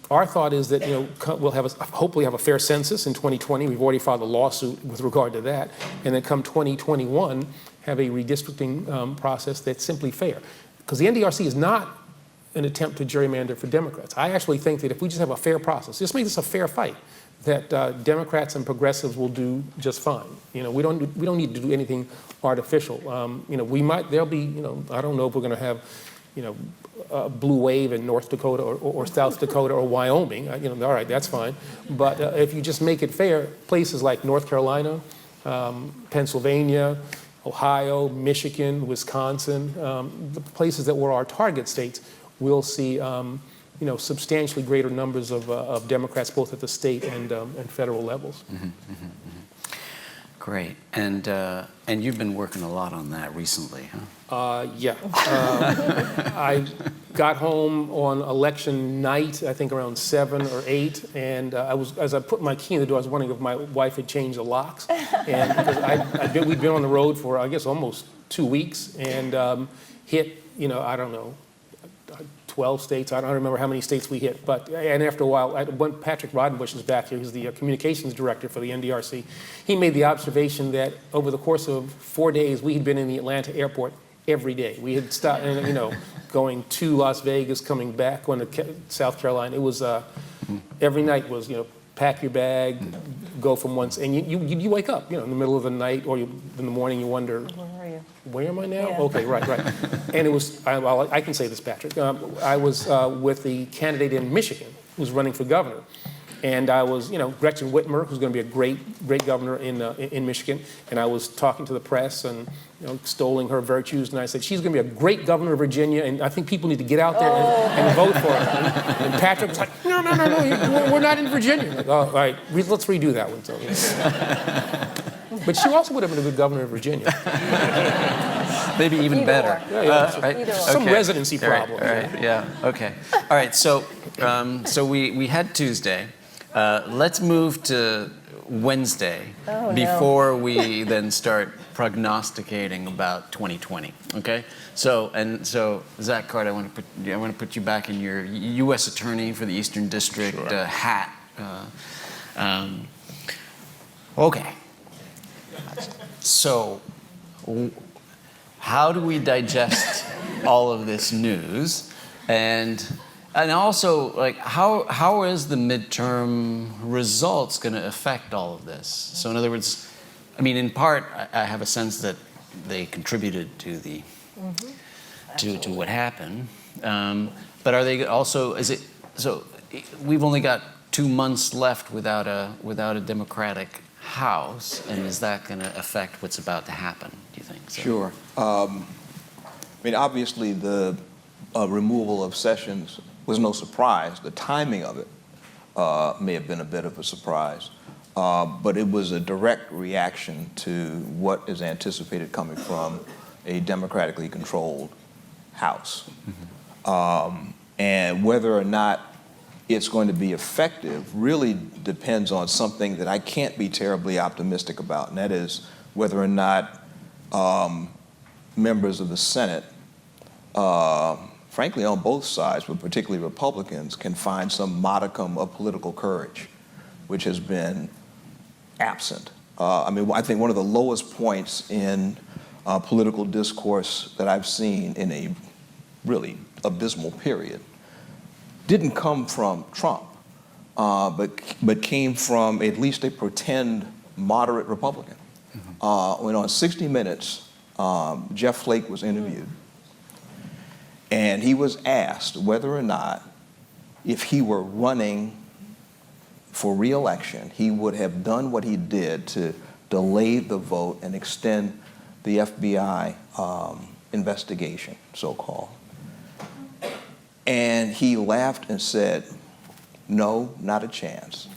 our thought is that we'll hopefully have a fair census in 2020. We've already filed a lawsuit with regard to that, and then come 2021, have a redistricting process that's simply fair. Because the NDRC is not an attempt to gerrymander for Democrats. I actually think that if we just have a fair process, just make this a fair fight, that Democrats and progressives will do just fine. We don't need to do anything artificial. There'll be, I don't know if we're going to have, a blue wave in North Dakota or South Dakota or Wyoming. All right, that's fine. But if you just make it fair, places like North Carolina, Pennsylvania, Ohio, Michigan, Wisconsin, the places that were our target states, we'll see substantially greater numbers of Democrats both at the state and federal levels. Great. And you've been working a lot on that recently, huh? Yeah. I got home on election night, I think around 7 or 8, and as I put my key in the door, I was wondering if my wife had changed the locks. And because we'd been on the road for, I guess, almost 2 weeks, and hit, I don't know, 12 states. I don't remember how many states we hit, and after a while, when Patrick Rodenbush is back here, he's the communications director for the NDRC. He made the observation that over the course of 4 days, we had been in the Atlanta airport every day. We had stopped, going to Las Vegas, coming back, going to South Carolina. It was every night was, pack your bag, go from once, and you wake up, in the middle of the night or in the morning, you wonder, Where are you? where am I now? Yeah. Okay, right. And it was, I can say this, Patrick. I was with the candidate in Michigan who was running for governor. And I was, Gretchen Whitmer, who's going to be a great governor in Michigan. And I was talking to the press and, extolling her virtues. And I said, she's going to be a great governor of Virginia. And I think people need to get out there and vote for her. And Patrick was like, no, we're not in Virginia. Like, all right, let's redo that one. So, But she also would have been a good governor of Virginia. Maybe even better. Right? Some residency problems. All right. Yeah. Okay. All right. So we had Tuesday. Let's move to Wednesday before we then start prognosticating about 2020. Okay, so Zach Card, I want to put you back in your U.S. Attorney for the Eastern District hat. Okay, so how do we digest all of this news, and also, like, how is the midterm results going to affect all of this? So, in other words, I mean, in part, I have a sense that they contributed to the to what happened. But are they also? Is it so? We've only got 2 months left without a Democratic House, and is that going to affect what's about to happen? Do you think? So? Sure. I mean, obviously, the removal of Sessions was no surprise. The timing of it may have been a bit of a surprise, but it was a direct reaction to what is anticipated coming from a democratically controlled House. And whether or not it's going to be effective really depends on something that I can't be terribly optimistic about, and that is whether or not members of the Senate, frankly on both sides, but particularly Republicans, can find some modicum of political courage, which has been absent. I mean, I think one of the lowest points in political discourse that I've seen in a really abysmal period didn't come from Trump, but came from at least a pretend moderate Republican. When on 60 Minutes, Jeff Flake was interviewed, and he was asked whether or not, if he were running for re-election, he would have done what he did to delay the vote and extend the FBI investigation, so-called. And he laughed and said, no, not a chance.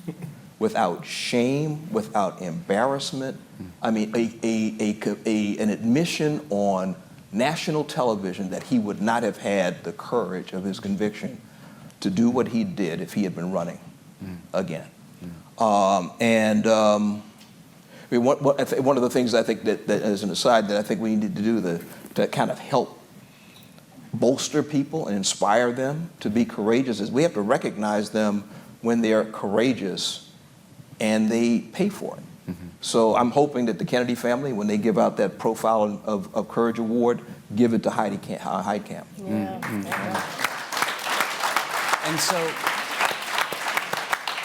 Without shame, without embarrassment. I mean, an admission on national television that he would not have had the courage of his conviction to do what he did if he had been running again. I mean, one of the things I think that as an aside that I think we need to do to kind of help bolster people and inspire them to be courageous is we have to recognize them when they're courageous and they pay for it. So I'm hoping that the Kennedy family, when they give out that Profile of Courage Award, give it to Heitkamp.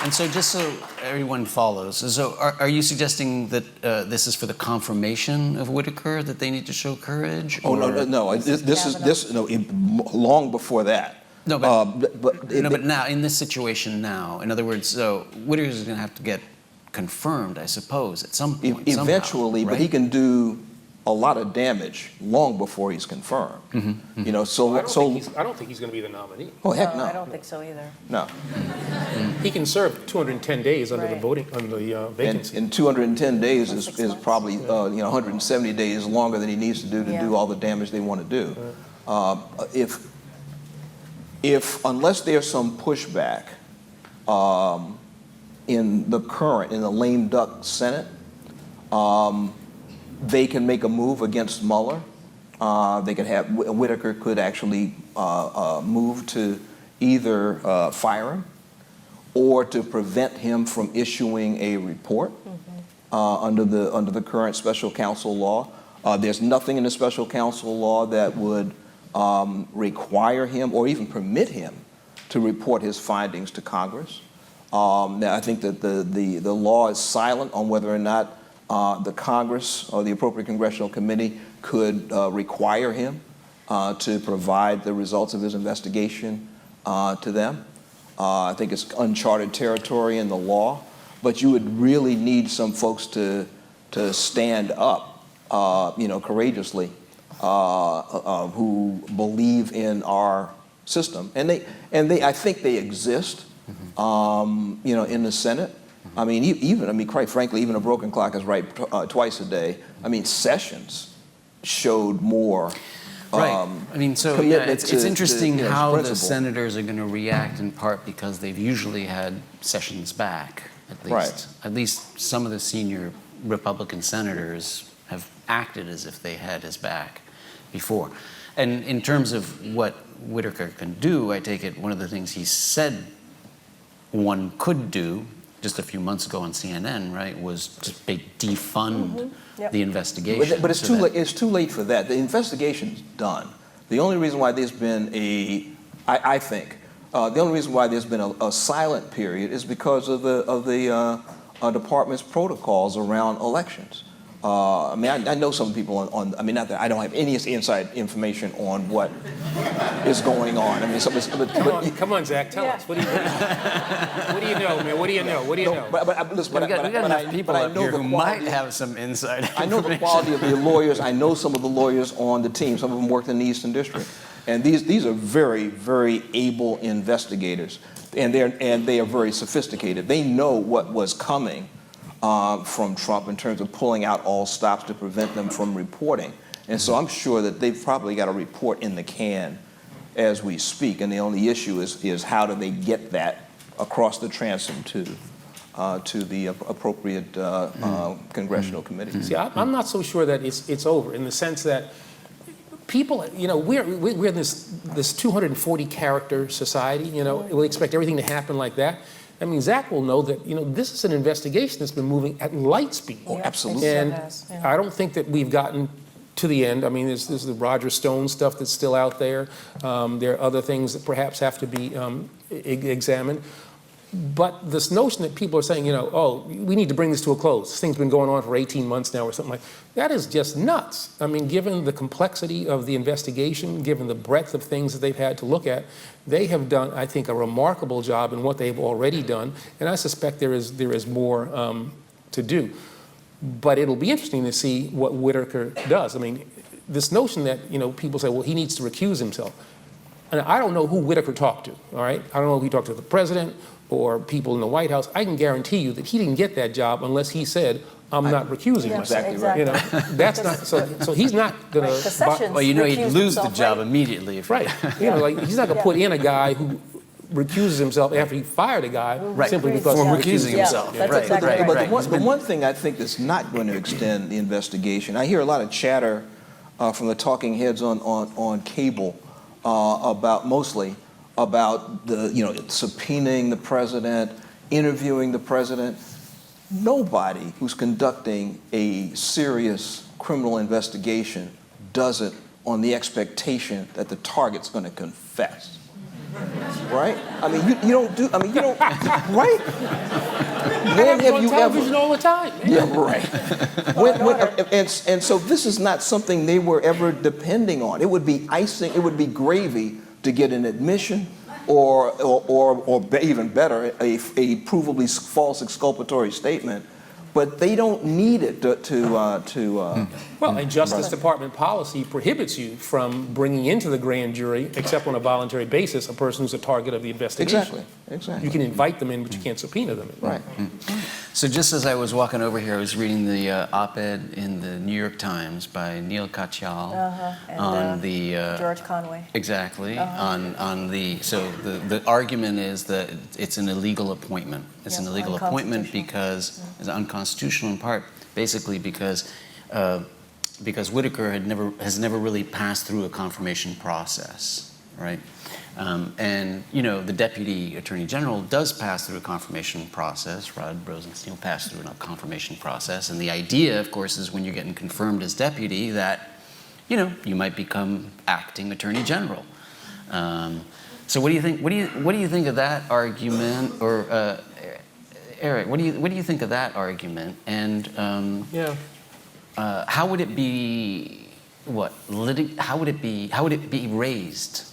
And so just so everyone follows, so are you suggesting that this is for the confirmation of Whitaker, that they need to show courage? Oh, no. Long before that. No, but now, in this situation now, in other words, so Whitaker is going to have to get confirmed, I suppose, at some point. Eventually, somehow, right? But he can do a lot of damage long before he's confirmed. You know, I don't think he's going to be the nominee. Oh, heck no. I don't think so either. No. He can serve 210 days under the voting, under the vacancy. And 210 days is probably 170 days longer than he needs to do all the damage they want to do. If unless there's some pushback in the lame duck Senate, they can make a move against Mueller. They could have Whitaker could actually move to either fire him or to prevent him from issuing a report under the current special counsel law. There's nothing in the special counsel law that would require him or even permit him to report his findings to Congress. Now, I think that the law is silent on whether or not the Congress or the appropriate congressional committee could require him to provide the results of his investigation to them. I think it's uncharted territory in the law, but you would really need some folks to stand up, courageously, who believe in our system, and I think they exist, in the Senate. I mean, quite frankly, even a broken clock is right twice a day. I mean, Sessions showed more. Right. I mean, so it's interesting how the senators are going to react, in part because they've usually had Sessions back, at least. Right. At least some of the senior Republican senators have acted as if they had his back before. And in terms of what Whitaker can do, I take it one of the things he said one could do just a few months ago on CNN, right, was to defund the investigation. But it's too late. It's too late for that. The investigation's done. The only reason why there's been I think, the only reason why there's been a silent period is because of the department's protocols around elections. I mean, I know some people I mean, not that I don't have any inside information on what is going on. I mean, Come on, Zach, tell us. What do you know? What do you know, man? What do you know? What do you know? We got enough people out here who might have some inside information. I know the quality of the lawyers. I know some of the lawyers on the team. Some of them worked in the Eastern District. And these are very, very able investigators. And they are very sophisticated. They know what was coming from Trump in terms of pulling out all stops to prevent them from reporting. And so I'm sure that they've probably got a report in the can as we speak. And the only issue is how do they get that across the transom to the appropriate congressional committees. See, I'm not so sure that it's over in the sense that people, you know, we're in this 240 character society. You know, we expect everything to happen like that. I mean, Zach will know that, you know, this is an investigation that's been moving at light speed. Oh, absolutely. And I don't think that we've gotten to the end. I mean, there's the Roger Stone stuff that's still out there. There are other things that perhaps have to be examined. But this notion that people are saying, you know, oh, we need to bring this to a close. This thing's been going on for 18 months now or something like that is just nuts. I mean, given the complexity of the investigation, given the breadth of things that they've had to look at, they have done, I think, a remarkable job in what they've already done. And I suspect there is more to do. But it'll be interesting to see what Whitaker does. I mean, this notion that, you know, people say, well, he needs to recuse himself. And I don't know who Whitaker talked to, all right? I don't know if he talked to the president or people in the White House. I can guarantee you that he didn't get that job unless he said, I'm not recusing myself. Exactly right. You know, that's not, so he's not gonna. Well, you know, he'd lose the job immediately. If Right, you know, like, he's not gonna put in a guy who recuses himself after he fired a guy simply because for he recusing himself. That's Right, exactly right, right. But the one thing I think that's not going to extend the investigation, I hear a lot of chatter from the talking heads on cable mostly about the, you know, subpoenaing the president, interviewing the president. Nobody who's conducting a serious criminal investigation does it on the expectation that the target's going to confess. Right? I mean, you don't, right? When have you television ever? all the time, man. Yeah, right. And so this is not something they were ever depending on. It would be icing, it would be gravy to get an admission or even better, a provably false exculpatory statement. But they don't need it Well, and Justice Department policy prohibits you from bringing into the grand jury, except on a voluntary basis, a person who's a target of the investigation. Exactly. You can invite them in, but you can't subpoena them in. Right. So just as I was walking over here, I was reading the op-ed in the New York Times by Neil Katyal on the George Conway. Exactly. On the the argument is that it's an illegal appointment. It's an illegal appointment because it's unconstitutional in part, basically because Whitaker has never really passed through a confirmation process, right? And, you know, the Deputy Attorney General does pass through a confirmation process. Rod Rosenstein passed through a confirmation process. And the idea, of course, is when you're getting confirmed as deputy that, you know, you might become acting Attorney General. So what do you think? What do you think of that argument? Or Eric, what do you think of that argument? And how would it be? How would it be raised?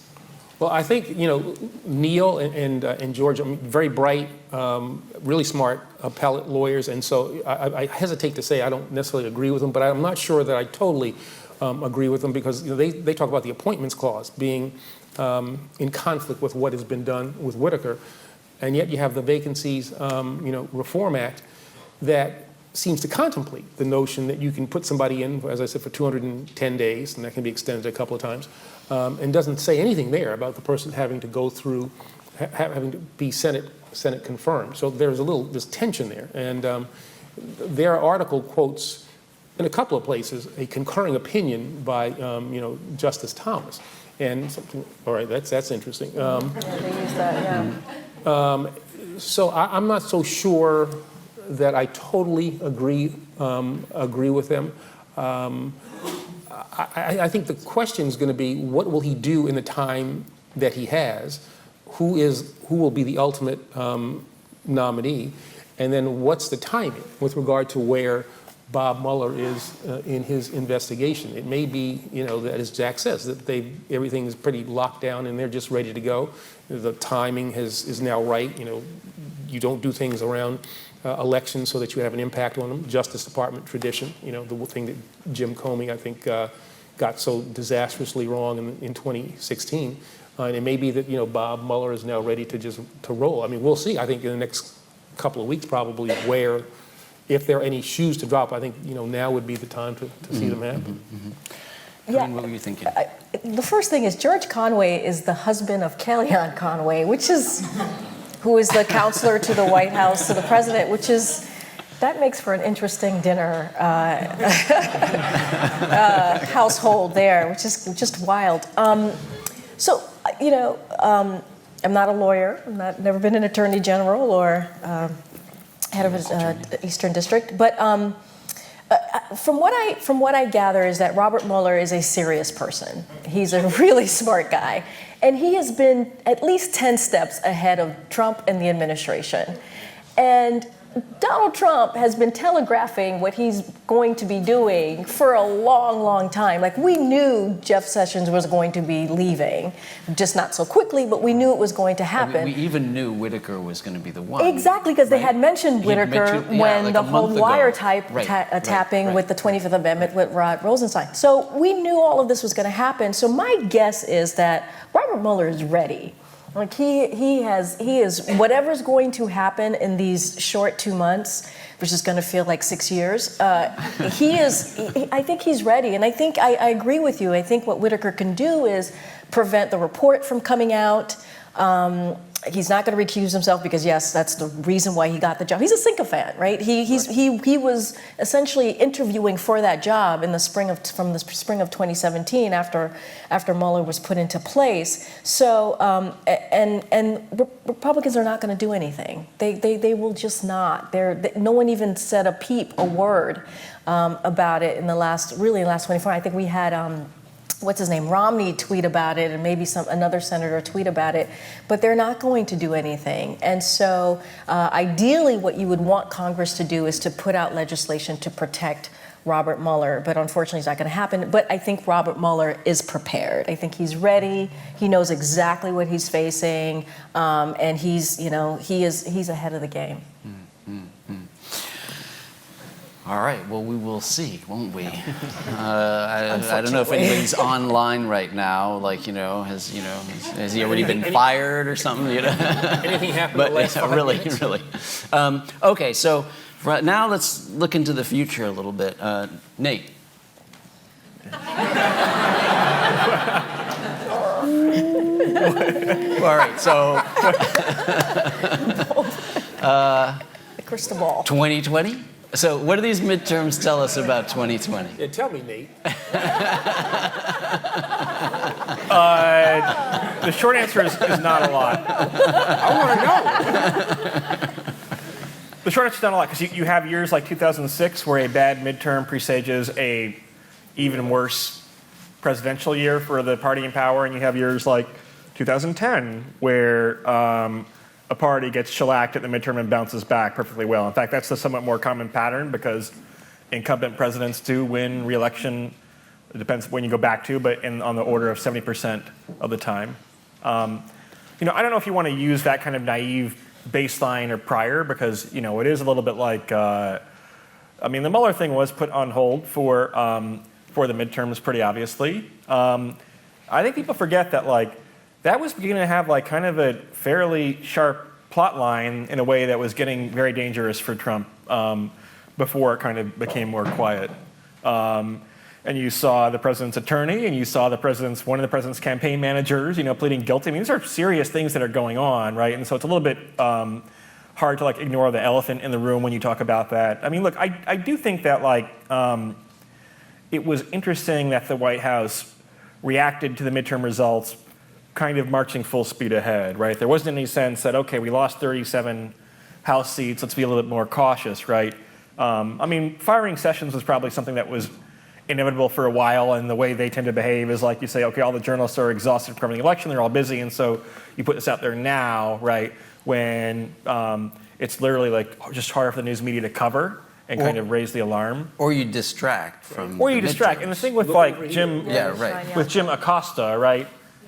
Well, I think, you know, Neil and George, very bright, really smart appellate lawyers, and so I hesitate to say I don't necessarily agree with them, but I'm not sure that I totally agree with them because, you know, they talk about the appointments clause being in conflict with what has been done with Whitaker, and yet you have the Vacancies, Reform Act that seems to contemplate the notion that you can put somebody in, as I said, for 210 days, and that can be extended a couple of times, and doesn't say anything there about the person having to go through, having to be Senate confirmed. So there's this tension there, and their article quotes in a couple of places, a concurring opinion by, Justice Thomas. And something, all right, that's interesting. Yeah, they use that, yeah. So I'm not so sure that I totally agree with them. I think the question is going to be, what will he do in the time that he has? Who will be the ultimate nominee? And then what's the timing with regard to where Bob Mueller is in his investigation? It may be, that as Jack says, that everything is pretty locked down and they're just ready to go. The timing is now right. You don't do things around elections so that you have an impact on them. Justice Department tradition, the thing that Jim Comey, I think, got so disastrously wrong in 2016. And it may be that, Bob Mueller is now ready to roll. I mean, we'll see. I think in the next couple of weeks probably where, if there are any shoes to drop, I think, now would be the time to see them happen. Yeah. Karine, what were you thinking? The first thing is George Conway is the husband of Kellyanne Conway, who is the counselor to the White House, to the president, that makes for an interesting dinner household there, which is just wild. I'm not a lawyer. Never been an attorney general or head of an Eastern District. But from what I gather is that Robert Mueller is a serious person. He's a really smart guy. And he has been at least 10 steps ahead of Trump and the administration. And Donald Trump has been telegraphing what he's going to be doing for a long, long time. Like, we knew Jeff Sessions was going to be leaving, just not so quickly, but we knew it was going to happen. We even knew Whitaker was going to be the one. Exactly, because they had mentioned Whitaker when like the whole wiretap tapping with the 25th Amendment with Rod Rosenstein. So we knew all of this was going to happen. So my guess is that Robert Mueller is ready. Like he is, whatever's going to happen in these short 2 months, which is going to feel like 6 years, I think he's ready. And I think I agree with you. I think what Whitaker can do is prevent the report from coming out. He's not going to recuse himself because, yes, that's the reason why he got the job. He's a sycophant, right? He was essentially interviewing for that job from the spring of 2017 after Mueller was put into place. So and Republicans are not going to do anything. They will just not. No one even said a word about it in the last 24. I think we had. What's his name, Romney tweet about it, and maybe another senator tweet about it, but they're not going to do anything. And so ideally what you would want Congress to do is to put out legislation to protect Robert Mueller, but unfortunately it's not going to happen. But I think Robert Mueller is prepared. I think he's ready. He knows exactly what he's facing, and he's ahead of the game. All right, well, we will see, won't we? I don't know if anybody's online right now, has he already been fired or something, Anything happened in the last 5 minutes? Really. Okay, so now let's look into the future a little bit. Nate. All right, so... The crystal ball. 2020? So what do these midterms tell us about 2020? Yeah, tell me, Nate. The short answer is not a lot. I want to know. The short answer is not a lot, because you have years like 2006 where a bad midterm presages a even worse presidential year for the party in power, and you have years like 2010 where a party gets shellacked at the midterm and bounces back perfectly well. In fact, that's the somewhat more common pattern because incumbent presidents do win re-election. It depends when you go back to, but on the order of 70% of the time. I don't know if you want to use that kind of naive baseline or prior because, it is a little bit like, the Mueller thing was put on hold for the midterms pretty obviously. I think people forget that that was beginning to have kind of a fairly sharp plot line in a way that was getting very dangerous for Trump before it kind of became more quiet. And you saw the president's attorney, and you saw one of the president's campaign managers, pleading guilty. I mean, these are serious things that are going on, right? And so it's a little bit hard to like ignore the elephant in the room when you talk about that. I mean, look, I do think that like it was interesting that the White House reacted to the midterm results kind of marching full speed ahead, right? There wasn't any sense that, okay, we lost 37 House seats, let's be a little bit more cautious, right? I mean, firing Sessions was probably something that was inevitable for a while, and the way they tend to behave is like you say, okay, all the journalists are exhausted from the election, they're all busy, and so you put this out there now, right, when it's literally like just harder for the news media to cover and kind of raise the alarm. Or you distract from Or you the distract. midterms. And the thing with like Jim, with Jim Acosta, right,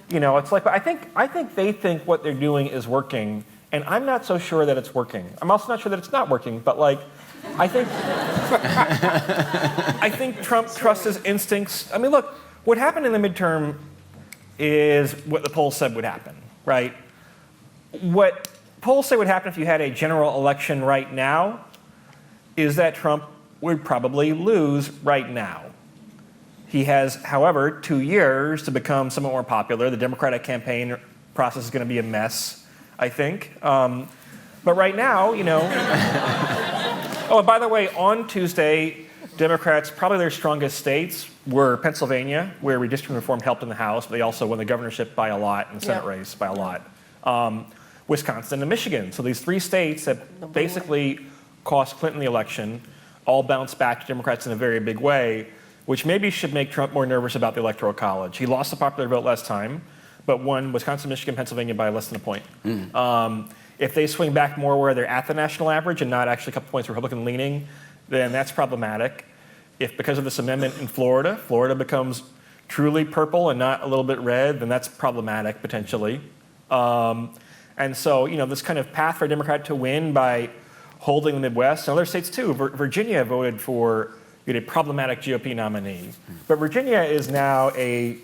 you know, it's like, I think they think what they're doing is working, and I'm not so sure that it's working. I'm also not sure that it's not working, but like, I think I think Trump trusts his instincts. I mean, look, what happened in the midterm is what the polls said would happen, right? What polls say would happen if you had a general election right now is that Trump would probably lose right now. He has, however, 2 years to become somewhat more popular. The Democratic campaign process is going to be a mess, I think. But right now, you know. Oh, and by the way, on Tuesday, Democrats, probably their strongest states were Pennsylvania, where redistricting reform helped in the House, but they also won the governorship by a lot and the Senate race by a lot. Wisconsin and Michigan. So these 3 states that basically cost Clinton the election all bounced back to Democrats in a very big way, which maybe should make Trump more nervous about the Electoral College. He lost the popular vote last time, but won Wisconsin, Michigan, Pennsylvania by less than a point. If they swing back more where they're at the national average and not actually a couple points Republican leaning, then that's problematic. If because of this amendment in Florida, Florida becomes truly purple and not a little bit red, then that's problematic potentially. And so, you know, this kind of path for a Democrat to win by holding the Midwest, and other states too. Virginia voted for a problematic GOP nominee. But Virginia is now a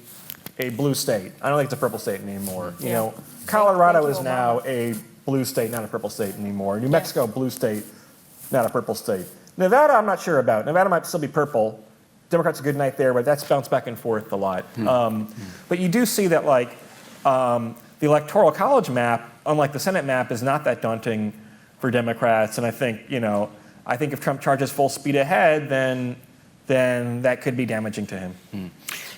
blue state. I don't think it's a purple state anymore. You know, Colorado is now a blue state, not a purple state anymore. New Mexico, blue state, not a purple state. Nevada, I'm not sure about. Nevada might still be purple. Democrats a good night there, but that's bounced back and forth a lot. But you do see that, like, the Electoral College map, unlike the Senate map, is not that daunting for Democrats. And I think, you know, if Trump charges full speed ahead, then that could be damaging to him.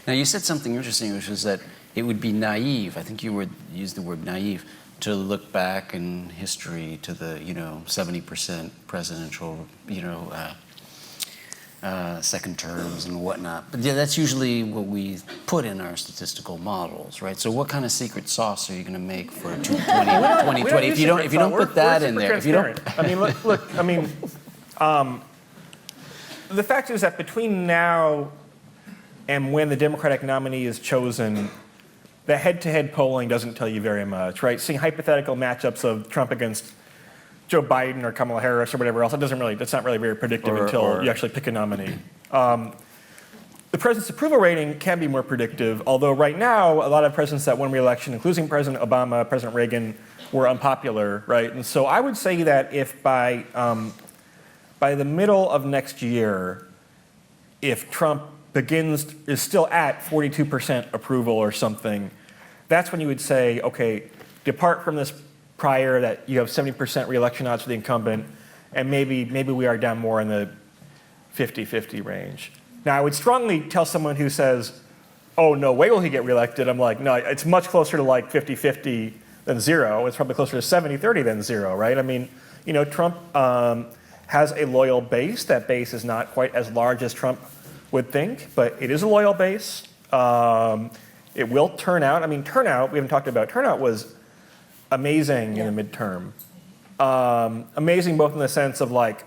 Now, you said something interesting, which was that it would be naive. I think you used the word naive to look back in history to the 70% presidential second terms and whatnot. But yeah, that's usually what we put in our statistical models, right? So what kind of secret sauce are you going to make for 2020 if you don't put that in there? If you don't, I mean, look. I mean, the fact is that between now and when the Democratic nominee is chosen, the head-to-head polling doesn't tell you very much, right? Seeing hypothetical matchups of Trump against Joe Biden or Kamala Harris or whatever else, that's not really very predictive until you actually pick a nominee. The president's approval rating can be more predictive, although right now a lot of presidents that won re-election, including President Obama, President Reagan, were unpopular, right? And so I would say that if by the middle of next year, if Trump is still at 42% approval or something, that's when you would say, okay, depart from this prior that you have 70% re-election odds for the incumbent, and maybe we are down more in the 50-50 range. Now, I would strongly tell someone who says, oh, no way will he get reelected. I'm like, no, it's much closer to like 50-50 than 0. It's probably closer to 70-30 than 0, right? I mean, you know, Trump has a loyal base. That base is not quite as large as Trump would think, but it is a loyal base. It will turn out. I mean, turnout, we haven't talked about. Turnout was amazing in the midterm. Amazing both in the sense of like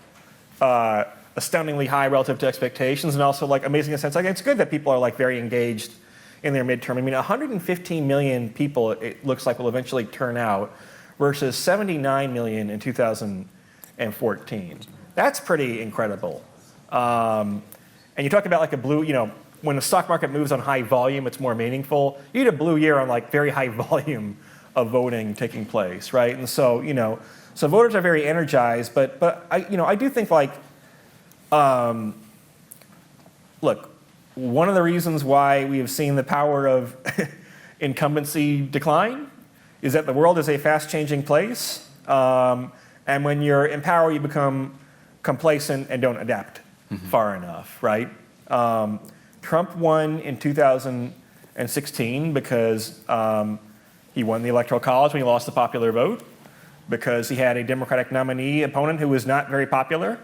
astoundingly high relative to expectations, and also like amazing in the sense like it's good that people are like very engaged in their midterm. I mean, 115 million people it looks like will eventually turn out versus 79 million in 2014. That's pretty incredible. And you talk about like a blue, you know, when the stock market moves on high volume, it's more meaningful. You need a blue year on like very high volume of voting taking place, right? And so, you know, so voters are very energized, but I do think like, look, one of the reasons why we have seen the power of incumbency decline is that the world is a fast-changing place, and And when you're in power, you become complacent and don't adapt far enough, right? Trump won in 2016 because he won the Electoral College when he lost the popular vote, because he had a Democratic nominee opponent who was not very popular.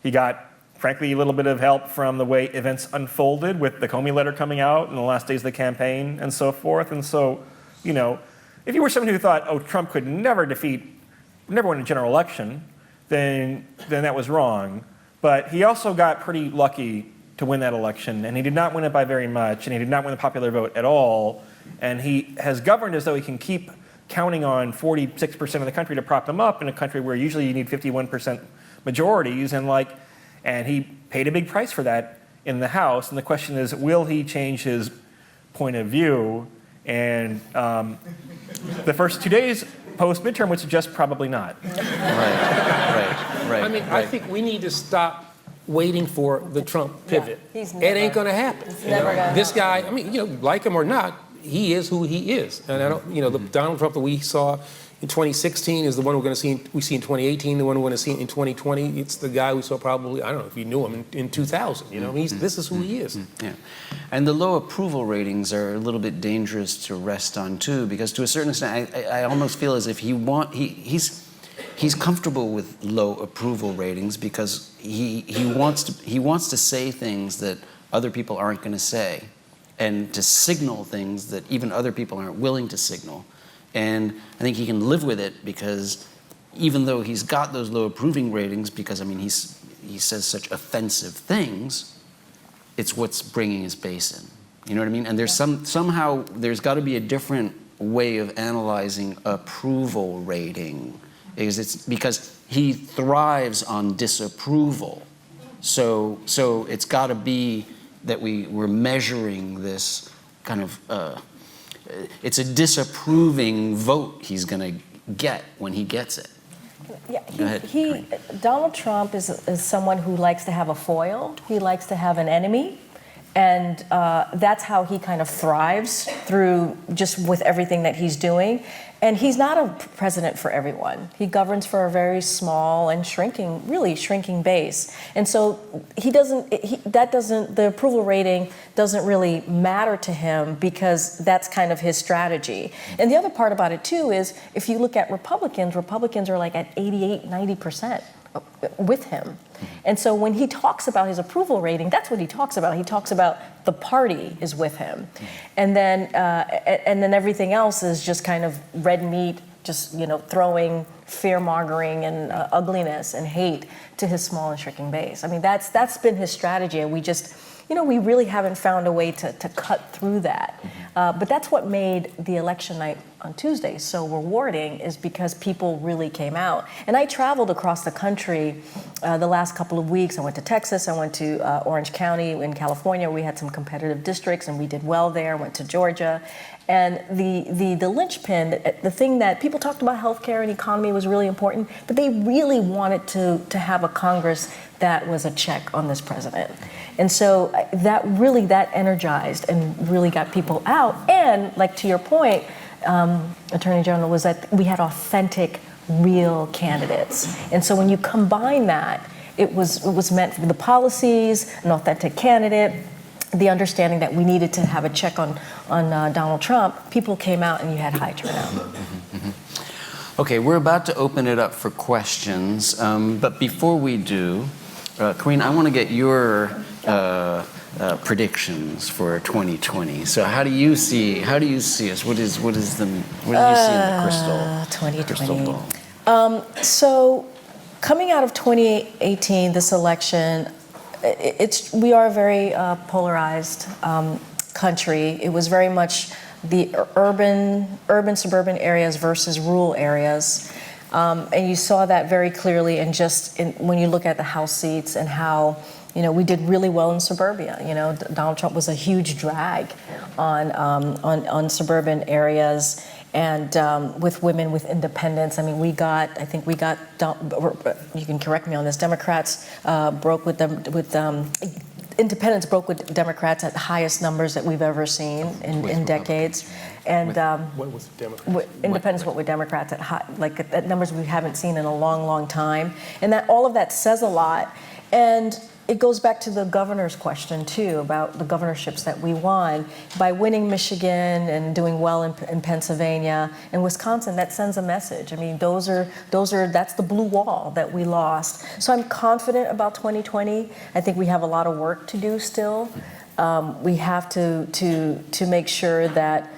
He got, frankly, a little bit of help from the way events unfolded with the Comey letter coming out in the last days of the campaign and so forth. And so, you know, if you were someone who thought, oh, Trump could never win a general election, then that was wrong. But he also got pretty lucky to win that election, and he did not win it by very much, and he did not win the popular vote at all. And he has governed as though he can keep counting on 46% of the country to prop them up in a country where usually you need 51% majorities, and he paid a big price for that in the House. And the question is, will he change his point of view? And the first 2 days post-midterm would suggest probably not. Right. I mean, I think we need to stop waiting for the Trump pivot. Yeah, it ain't going to happen. It's never gonna This happen. guy, I mean, you know, like him or not, he is who he is. And I don't, you know, the Donald Trump that we saw in 2016 is the one we see in 2018, the one we're going to see in 2020. It's the guy we saw probably, I don't know if you knew him, in 2000. You know, this is who he is. Yeah. And the low approval ratings are a little bit dangerous to rest on, too, because to a certain extent, I almost feel as if he's comfortable with low approval ratings because he wants to say things that other people aren't going to say, and to signal things that even other people aren't willing to signal. And I think he can live with it because even though he's got those low approving ratings, because I mean he says such offensive things, it's what's bringing his base in. You know what I mean? And there's somehow there's got to be a different way of analyzing approval rating. Because he thrives on disapproval. So it's got to be that we're measuring this kind of, it's a disapproving vote he's going to get when he gets it. Yeah, Donald Trump is someone who likes to have a foil. He likes to have an enemy. And that's how he kind of thrives through just with everything that he's doing. And he's not a president for everyone. He governs for a very small and really shrinking base. And so the approval rating doesn't really matter to him because that's kind of his strategy. And the other part about it too is if you look at Republicans are like at 88, 90% with him. And so when he talks about his approval rating, that's what he talks about. He talks about the party is with him. And then everything else is just kind of red meat, just, you know, throwing fear-mongering and ugliness and hate to his small and shrinking base. I mean, that's been his strategy, and we just, you know, we really haven't found a way to cut through that. But that's what made the election night on Tuesday so rewarding, is because people really came out. And I traveled across the country the last couple of weeks. I went to Texas, I went to Orange County in California. We had some competitive districts and we did well there. Went to Georgia. And the linchpin, the thing that people talked about, healthcare and economy was really important, but they really wanted to have a Congress that was a check on this president. And so that energized and really got people out. And like to your point, Attorney General, was that we had authentic, real candidates. And so when you combine that, it was meant for the policies, an authentic candidate, the understanding that we needed to have a check on Donald Trump. People came out and you had high turnout. Okay, we're about to open it up for questions, but before we do, Karine, I want to get your predictions for 2020. So how do you see us? What do you see in the crystal ball? So coming out of 2018, this election, we are a very polarized country. It was very much the urban suburban areas versus rural areas. And you saw that very clearly when you look at the House seats and how, you know, we did really well in suburbia. You know, Donald Trump was a huge drag on suburban areas, and with women, with independents. I mean, you can correct me on this, Democrats broke with independents broke with Democrats at the highest numbers that we've ever seen in decades. And What was the Democrats? independents went with Democrats at numbers we haven't seen in a long, long time. And that all of that says a lot. And it goes back to the governor's question, too, about the governorships that we won. By winning Michigan and doing well in Pennsylvania and Wisconsin, that sends a message. I mean, that's the blue wall that we lost. So I'm confident about 2020. I think we have a lot of work to do still. We have to make sure that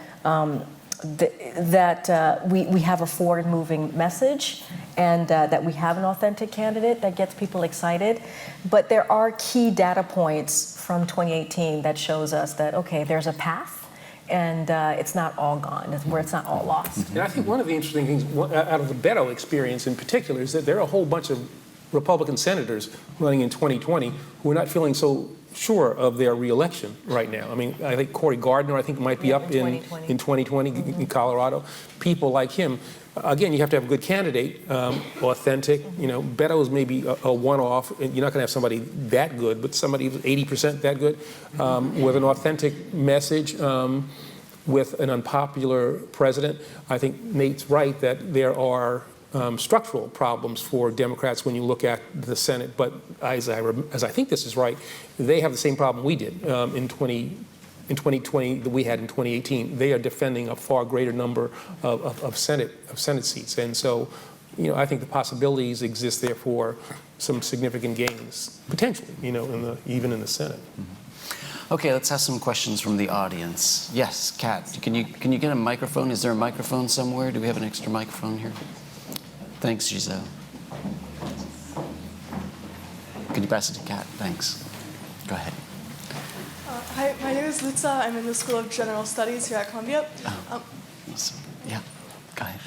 we have a forward-moving message and that we have an authentic candidate that gets people excited. But there are key data points from 2018 that shows us that, okay, there's a path and it's not all gone, where it's not all lost. And I think one of the interesting things out of the Beto experience in particular is that there are a whole bunch of Republican senators running in 2020 who are not feeling so sure of their reelection right now. I mean, I think Cory Gardner, might be up in 2020 in Colorado. People like him. Again, you have to have a good candidate, authentic. Beto is maybe a one-off. You're not going to have somebody that good, but somebody who's 80% that good with an authentic message. With an unpopular president. I think Nate's right that there are structural problems for Democrats when you look at the Senate. But as I think this is right, they have the same problem we did in 2020 that we had in 2018. They are defending a far greater number of Senate seats, and so I think the possibilities exist there for some significant gains potentially. Even in the Senate. Mm-hmm. Okay, let's have some questions from the audience. Yes, Kat, can you get a microphone? Is there a microphone somewhere? Do we have an extra microphone here? Thanks, Giselle. Could you pass it to Kat? Thanks. Go ahead. Hi, my name is Lutza. I'm in the School of General Studies here at Columbia. Awesome. Yeah, go ahead.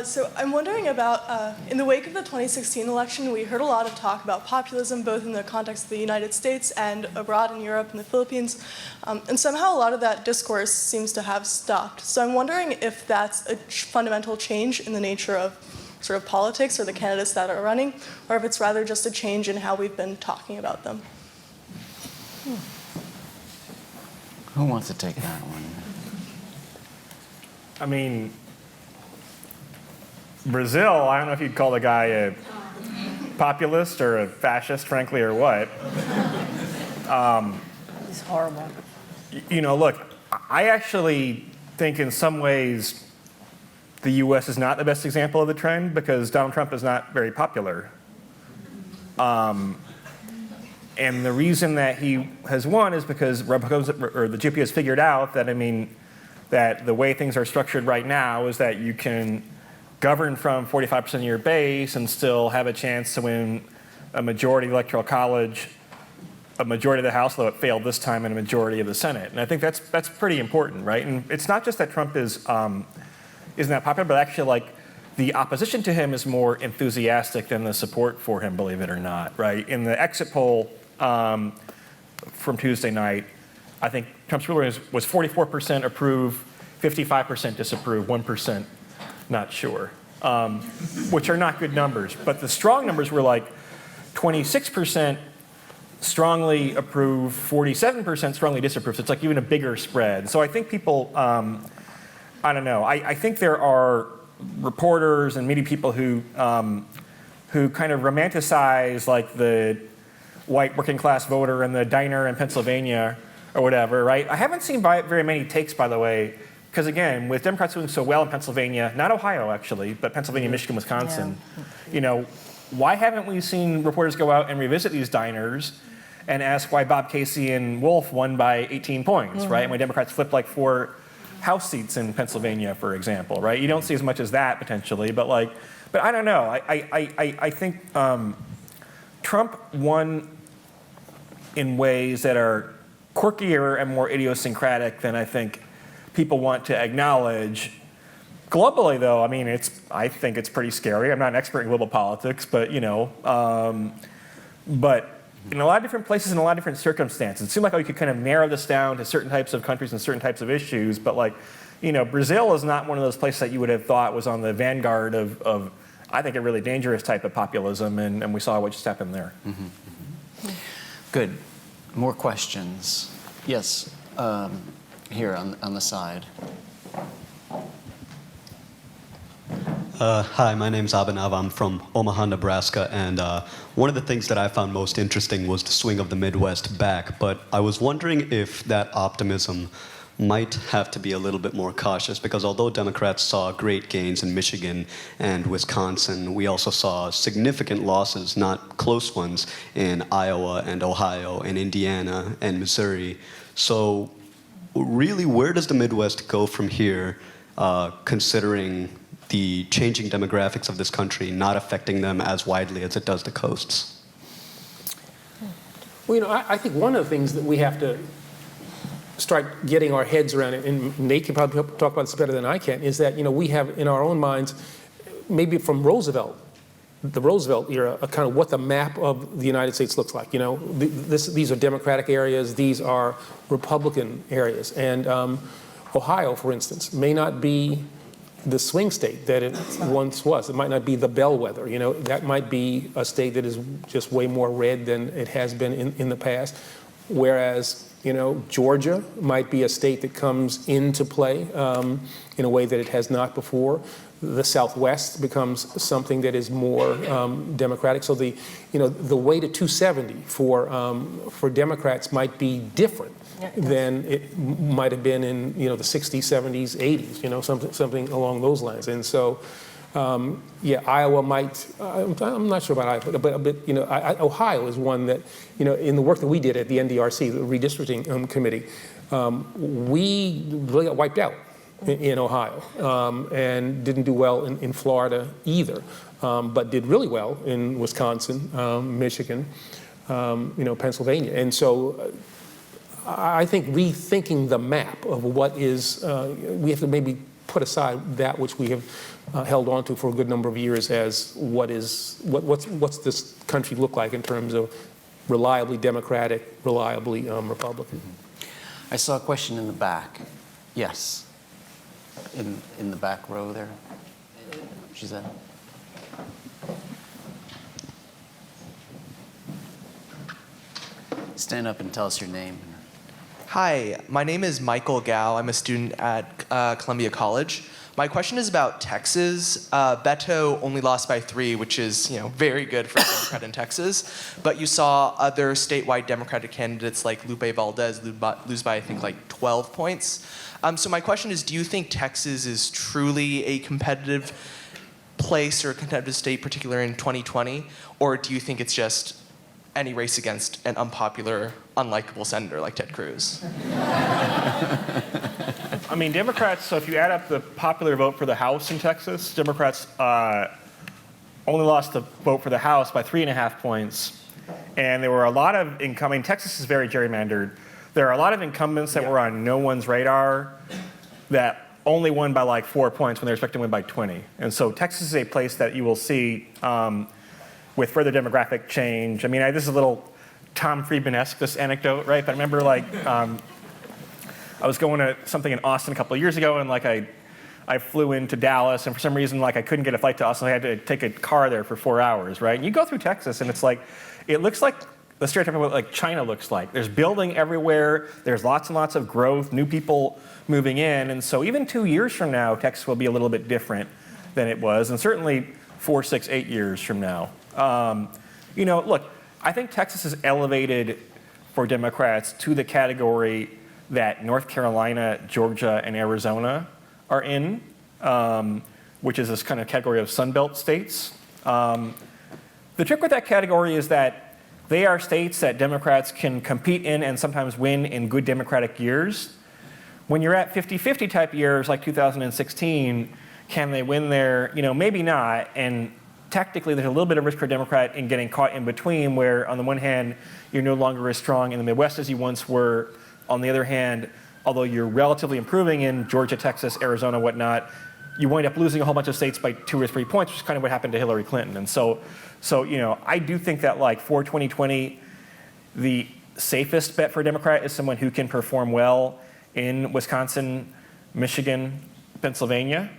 So I'm wondering about, in the wake of the 2016 election, we heard a lot of talk about populism, both in the context of the United States and abroad in Europe and the Philippines. And somehow a lot of that discourse seems to have stopped. So I'm wondering if that's a fundamental change in the nature of sort of politics or the candidates that are running, or if it's rather just a change in how we've been talking about them. Who wants to take that one? I mean, Brazil, I don't know if you'd call the guy a populist or a fascist, frankly, or what. It's horrible. Look, I actually think in some ways the U.S. is not the best example of the trend because Donald Trump is not very popular. And the reason that he has won is because Republicans or the GOP has figured out that, that the way things are structured right now is that you can govern from 45% of your base and still have a chance to win a majority of the Electoral College, a majority of the House, though it failed this time, and a majority of the Senate. And I think that's pretty important, right? And it's not just that Trump isn't that popular, but actually, the opposition to him is more enthusiastic than the support for him, believe it or not, right? In the exit poll from Tuesday night, I think Trump's ruling was 44% approve, 55% disapprove, 1% not sure, which are not good numbers. But the strong numbers were 26% strongly approve, 47% strongly disapprove. So it's even a bigger spread. So I think people, I don't know. I think there are reporters and media people who kind of romanticize the white working class voter in the diner in Pennsylvania or whatever, right? I haven't seen very many takes, by the way, because again, with Democrats doing so well in Pennsylvania, not Ohio actually, but Pennsylvania, Michigan, Wisconsin, why haven't we seen reporters go out and revisit these diners and ask why Bob Casey and Wolf won by 18 points, right? And when Democrats flipped 4 House seats in Pennsylvania, for example, right? You don't see as much as that potentially, but I don't know. I think Trump won in ways that are quirkier and more idiosyncratic than I think people want to acknowledge. Globally, though, I think it's pretty scary. I'm not an expert in global politics, but but in a lot of different places, in a lot of different circumstances, it seemed like we could kind of narrow this down to certain types of countries and certain types of issues. But Brazil is not one of those places that you would have thought was on the vanguard of I think, a really dangerous type of populism, and we saw what just happened there. Mm-hmm. Mm-hmm. Good. More questions? Yes, here on the side. Hi, my name's Abhinav. I'm from Omaha, Nebraska, and one of the things that I found most interesting was the swing of the Midwest back, but I was wondering if that optimism might have to be a little bit more cautious, because although Democrats saw great gains in Michigan and Wisconsin, we also saw significant losses, not close ones, in Iowa and Ohio and Indiana and Missouri. So really, where does the Midwest go from here, considering the changing demographics of this country not affecting them as widely as it does the coasts? Well, I think one of the things that we have to start getting our heads around, and Nate can probably talk about this better than I can, is that, we have in our own minds, maybe from the Roosevelt era, a kind of what the map of the United States looks like. These are Democratic areas, these are Republican areas. And Ohio, for instance, may not be the swing state that it once was. It might not be the bellwether. That might be a state that is just way more red than it has been in the past. Whereas, Georgia might be a state that comes into play in a way that it has not before. The Southwest becomes something that is more Democratic. So the way to 270 for Democrats might be different than it might have been in the 60s, 70s, 80s. Something along those lines. And so, Iowa might. I'm not sure about Iowa, but Ohio is one that in the work that we did at the NDRC, the redistricting committee, we really got wiped out in Ohio, and didn't do well in Florida either, but did really well in Wisconsin, Michigan, Pennsylvania. And so I think rethinking the map of what is, we have to maybe put aside that which we have held on to for a good number of years as what's this country look like in terms of reliably Democratic, reliably Republican. I saw a question in the back. Yes. In the back row there. She's at. Stand up and tell us your name. Hi, my name is Michael Gao. I'm a student at Columbia College. My question is about Texas. Beto only lost by 3, which is very good for a Democrat in Texas. But you saw other statewide Democratic candidates like Lupe Valdez lose by I think like 12 points. So my question is, do you think Texas is truly a competitive place or a competitive state, particularly in 2020? Or do you think it's just any race against an unpopular, unlikable senator like Ted Cruz? I mean, Democrats, so if you add up the popular vote for the House in Texas, Democrats only lost the vote for the House by 3.5 points. And there were a lot of incoming, Texas is very gerrymandered. There are a lot of incumbents that were on no one's radar that only won by like 4 points when they're expected to win by 20. And so Texas is a place that you will see with further demographic change. I mean, this is a little Tom Friedman-esque, this anecdote, right? But I remember I was going to something in Austin a couple of years ago, and I flew into Dallas, and for some reason I couldn't get a flight to Austin. I had to take a car there for 4 hours, right? And you go through Texas, and it looks like the stereotype of what China looks like. There's building everywhere. There's lots and lots of growth, new people moving in. And so even 2 years from now, Texas will be a little bit different than it was, and certainly 4, 6, 8 years from now. Look, I think Texas is elevated for Democrats to the category that North Carolina, Georgia, and Arizona are in, which is this kind of category of Sunbelt states. The trick with that category is that they are states that Democrats can compete in and sometimes win in good Democratic years. When you're at 50-50 type years like 2016, can they win there? Maybe not. And tactically, there's a little bit of risk for a Democrat in getting caught in between, where on the one hand, you're no longer as strong in the Midwest as you once were. On the other hand, although you're relatively improving in Georgia, Texas, Arizona, whatnot, you wind up losing a whole bunch of states by 2 or 3 points, which is kind of what happened to Hillary Clinton. And so I do think that for 2020, the safest bet for a Democrat is someone who can perform well in Wisconsin, Michigan, Pennsylvania.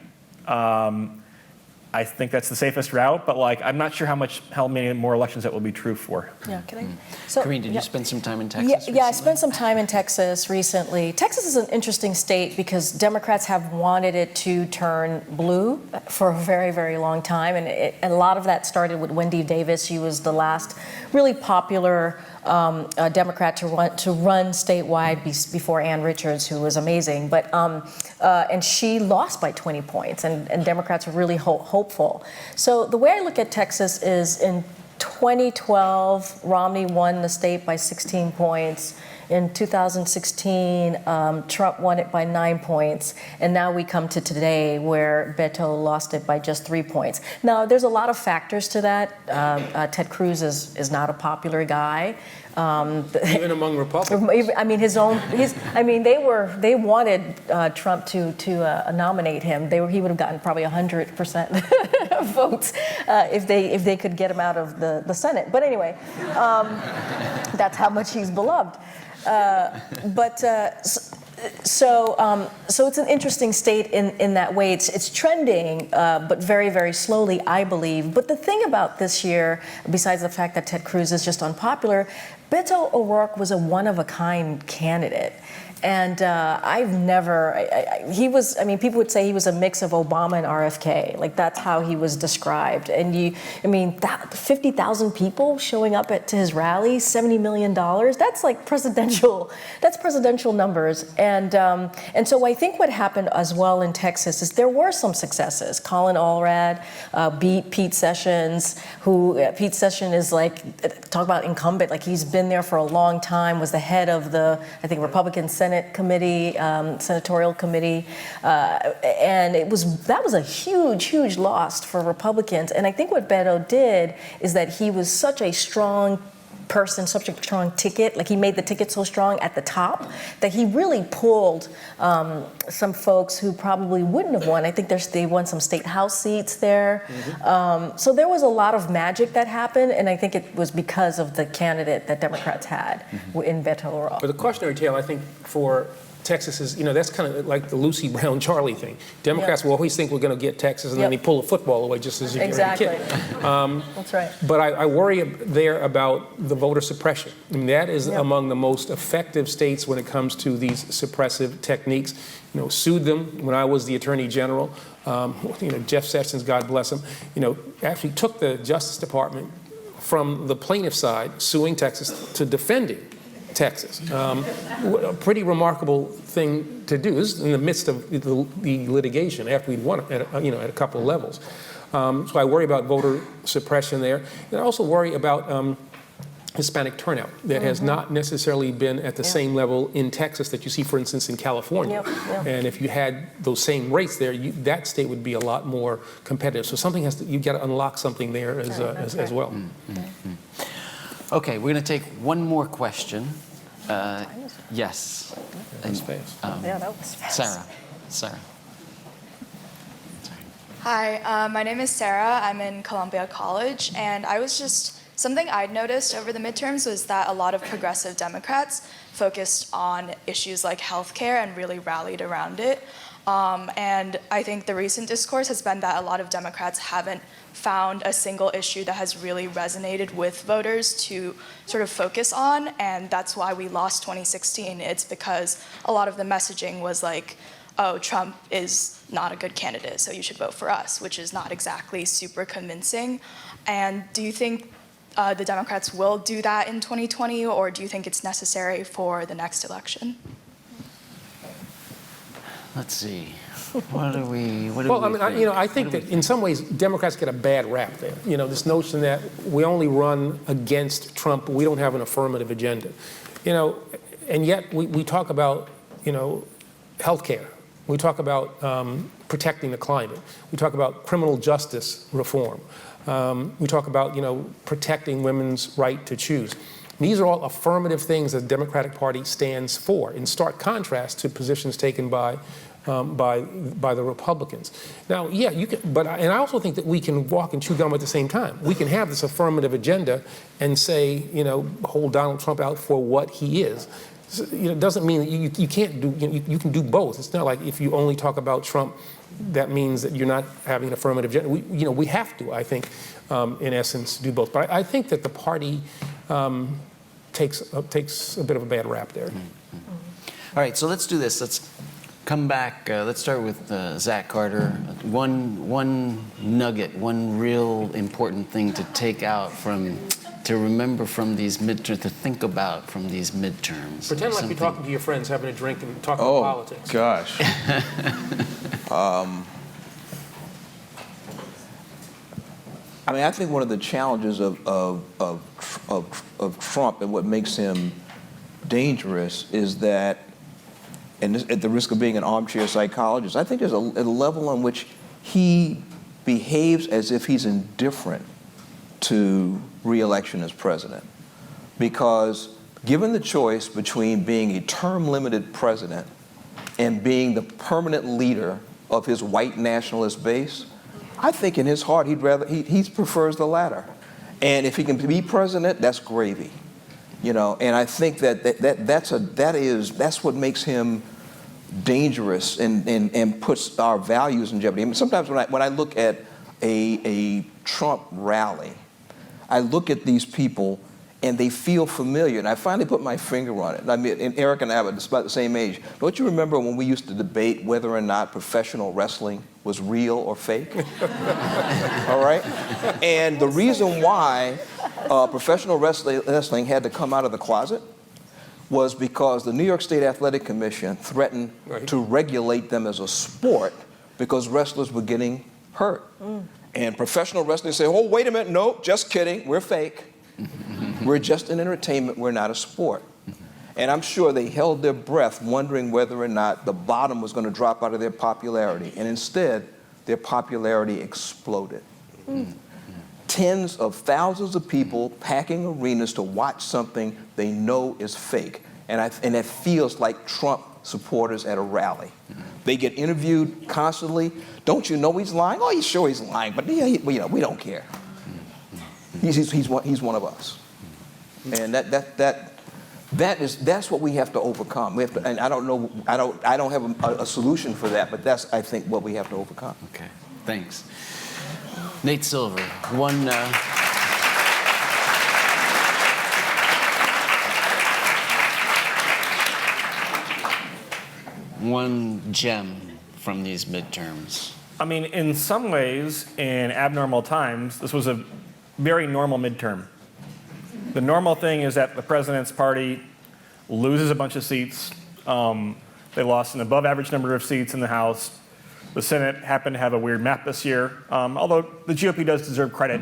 I think that's the safest route, but like I'm not sure how many more elections that will be true for. Yeah, can I? So, Karine, did yeah. you spend some time in Texas Yeah, recently? I spent some time in Texas recently. Texas is an interesting state because Democrats have wanted it to turn blue for a very, very long time. And a lot of that started with Wendy Davis. She was the last really popular Democrat to run statewide before Ann Richards, who was amazing. But and she lost by 20 points, and Democrats were really hopeful. So the way I look at Texas is in 2012, Romney won the state by 16 points. In 2016, Trump won it by 9 points. And now we come to today where Beto lost it by just 3 points. Now, there's a lot of factors to that. Ted Cruz is not a popular guy. Even among Republicans. I mean, they wanted Trump to nominate him. He would have gotten probably 100% of votes if they could get him out of the Senate. But anyway, that's how much he's beloved. So it's an interesting state in that way. It's trending, but very, very slowly, I believe. But the thing about this year, besides the fact that Ted Cruz is just unpopular, Beto O'Rourke was a one-of-a-kind candidate. And people would say he was a mix of Obama and RFK. Like, that's how he was described. And 50,000 people showing up to his rally, $70 million, that's like presidential numbers. And so I think what happened as well in Texas is there were some successes. Colin Allred beat Pete Sessions, Pete Sessions is like, talk about incumbent, like he's been there for a long time, was the head of the, I think, Republican Senate committee, senatorial committee, and that was a huge loss for Republicans. And I think what Beto did is that he was such a strong person, such a strong ticket, like he made the ticket so strong at the top that he really pulled some folks who probably wouldn't have won. I think they won some state house seats there. Mm-hmm. So there was a lot of magic that happened, and I think it was because of the candidate that Democrats had in Beto O'Rourke. But the cautionary tale, I think, for Texas is, that's kind of like the Lucy Brown Charlie thing. Democrats will always think we're going to get Texas, and then they pull a football away just as if you're a kid. That's right. But I worry there about the voter suppression. I mean, that is among the most effective states when it comes to these suppressive techniques. Sued them when I was the Attorney General. Jeff Sessions, God bless him, actually took the Justice Department from the plaintiff side, suing Texas, to defending Texas. A pretty remarkable thing to do. This is in the midst of the litigation after we'd won it at a couple of levels. So I worry about voter suppression there. And I also worry about Hispanic turnout that has not necessarily been at the same level in Texas that you see, for instance, in California. And if you had those same rates there, that state would be a lot more competitive. So something you got to unlock something there as well. Mm-hmm. Okay, we're going to take one more question. Yes. That was fast. That was fast. Sarah. Hi, my name is Sarah. I'm in Columbia College, and something I'd noticed over the midterms was that a lot of progressive Democrats focused on issues like healthcare and really rallied around it. And I think the recent discourse has been that a lot of Democrats haven't found a single issue that has really resonated with voters to sort of focus on, and that's why we lost 2016. It's because a lot of the messaging was like, oh, Trump is not a good candidate, so you should vote for us, which is not exactly super convincing. And do you think the Democrats will do that in 2020, or do you think it's necessary for the next election? Let's see. What do we Well, think? I think that in some ways Democrats get a bad rap there. This notion that we only run against Trump, but we don't have an affirmative agenda. And yet we talk about, health care. We talk about protecting the climate. We talk about criminal justice reform. We talk about, protecting women's right to choose. These are all affirmative things that the Democratic Party stands for, in stark contrast to positions taken by the Republicans. Now, you can, and I also think that we can walk and chew gum at the same time. We can have this affirmative agenda and say, hold Donald Trump out for what he is. doesn't mean that you can't do, you can do both. It's not like if you only talk about Trump, that means that you're not having an affirmative gender. We have to, I think, in essence, do both. But I think that the party takes a bit of a bad rap there. All right, so let's do this. Let's come back. Let's start with Zach Carter. One nugget, one real important thing to take out to remember from these midterms, to think about from these midterms. Pretend like you're talking to your friends, having a drink and talking Oh, about politics. gosh. I mean, I think one of the challenges of Trump and what makes him dangerous is that, and this, at the risk of being an armchair psychologist, I think there's a level on which he behaves as if he's indifferent to re-election as president. Because given the choice between being a term-limited president and being the permanent leader of his white nationalist base, I think in his heart he prefers the latter. And if he can be president, that's gravy. And I think that's what makes him dangerous and puts our values in jeopardy. I mean, sometimes when I look at a Trump rally, I look at these people and they feel familiar, and I finally put my finger on it. I mean, and Eric and I are about the same age. Don't you remember when we used to debate whether or not professional wrestling was real or fake? All right? And the reason why professional wrestling had to come out of the closet was because the New York State Athletic Commission threatened to regulate them as a sport because wrestlers were getting hurt. And professional wrestlers say, oh, wait a minute, no, just kidding, we're fake. We're just an entertainment, we're not a sport. And I'm sure they held their breath wondering whether or not the bottom was going to drop out of their popularity. And instead, their popularity exploded. Tens of thousands of people packing arenas to watch something they know is fake. And it feels like Trump supporters at a rally. They get interviewed constantly. Don't you know he's lying? Oh, he's sure he's lying, but we don't care. He's one of us. And that's what we have to overcome. We have to, and I don't have a solution for that, but that's, I think, what we have to overcome. Okay, thanks. Nate Silver, one gem from these midterms. I mean, in some ways, in abnormal times, this was a very normal midterm. The normal thing is that the president's party loses a bunch of seats. They lost an above average number of seats in the House. The Senate happened to have a weird map this year, although the GOP does deserve credit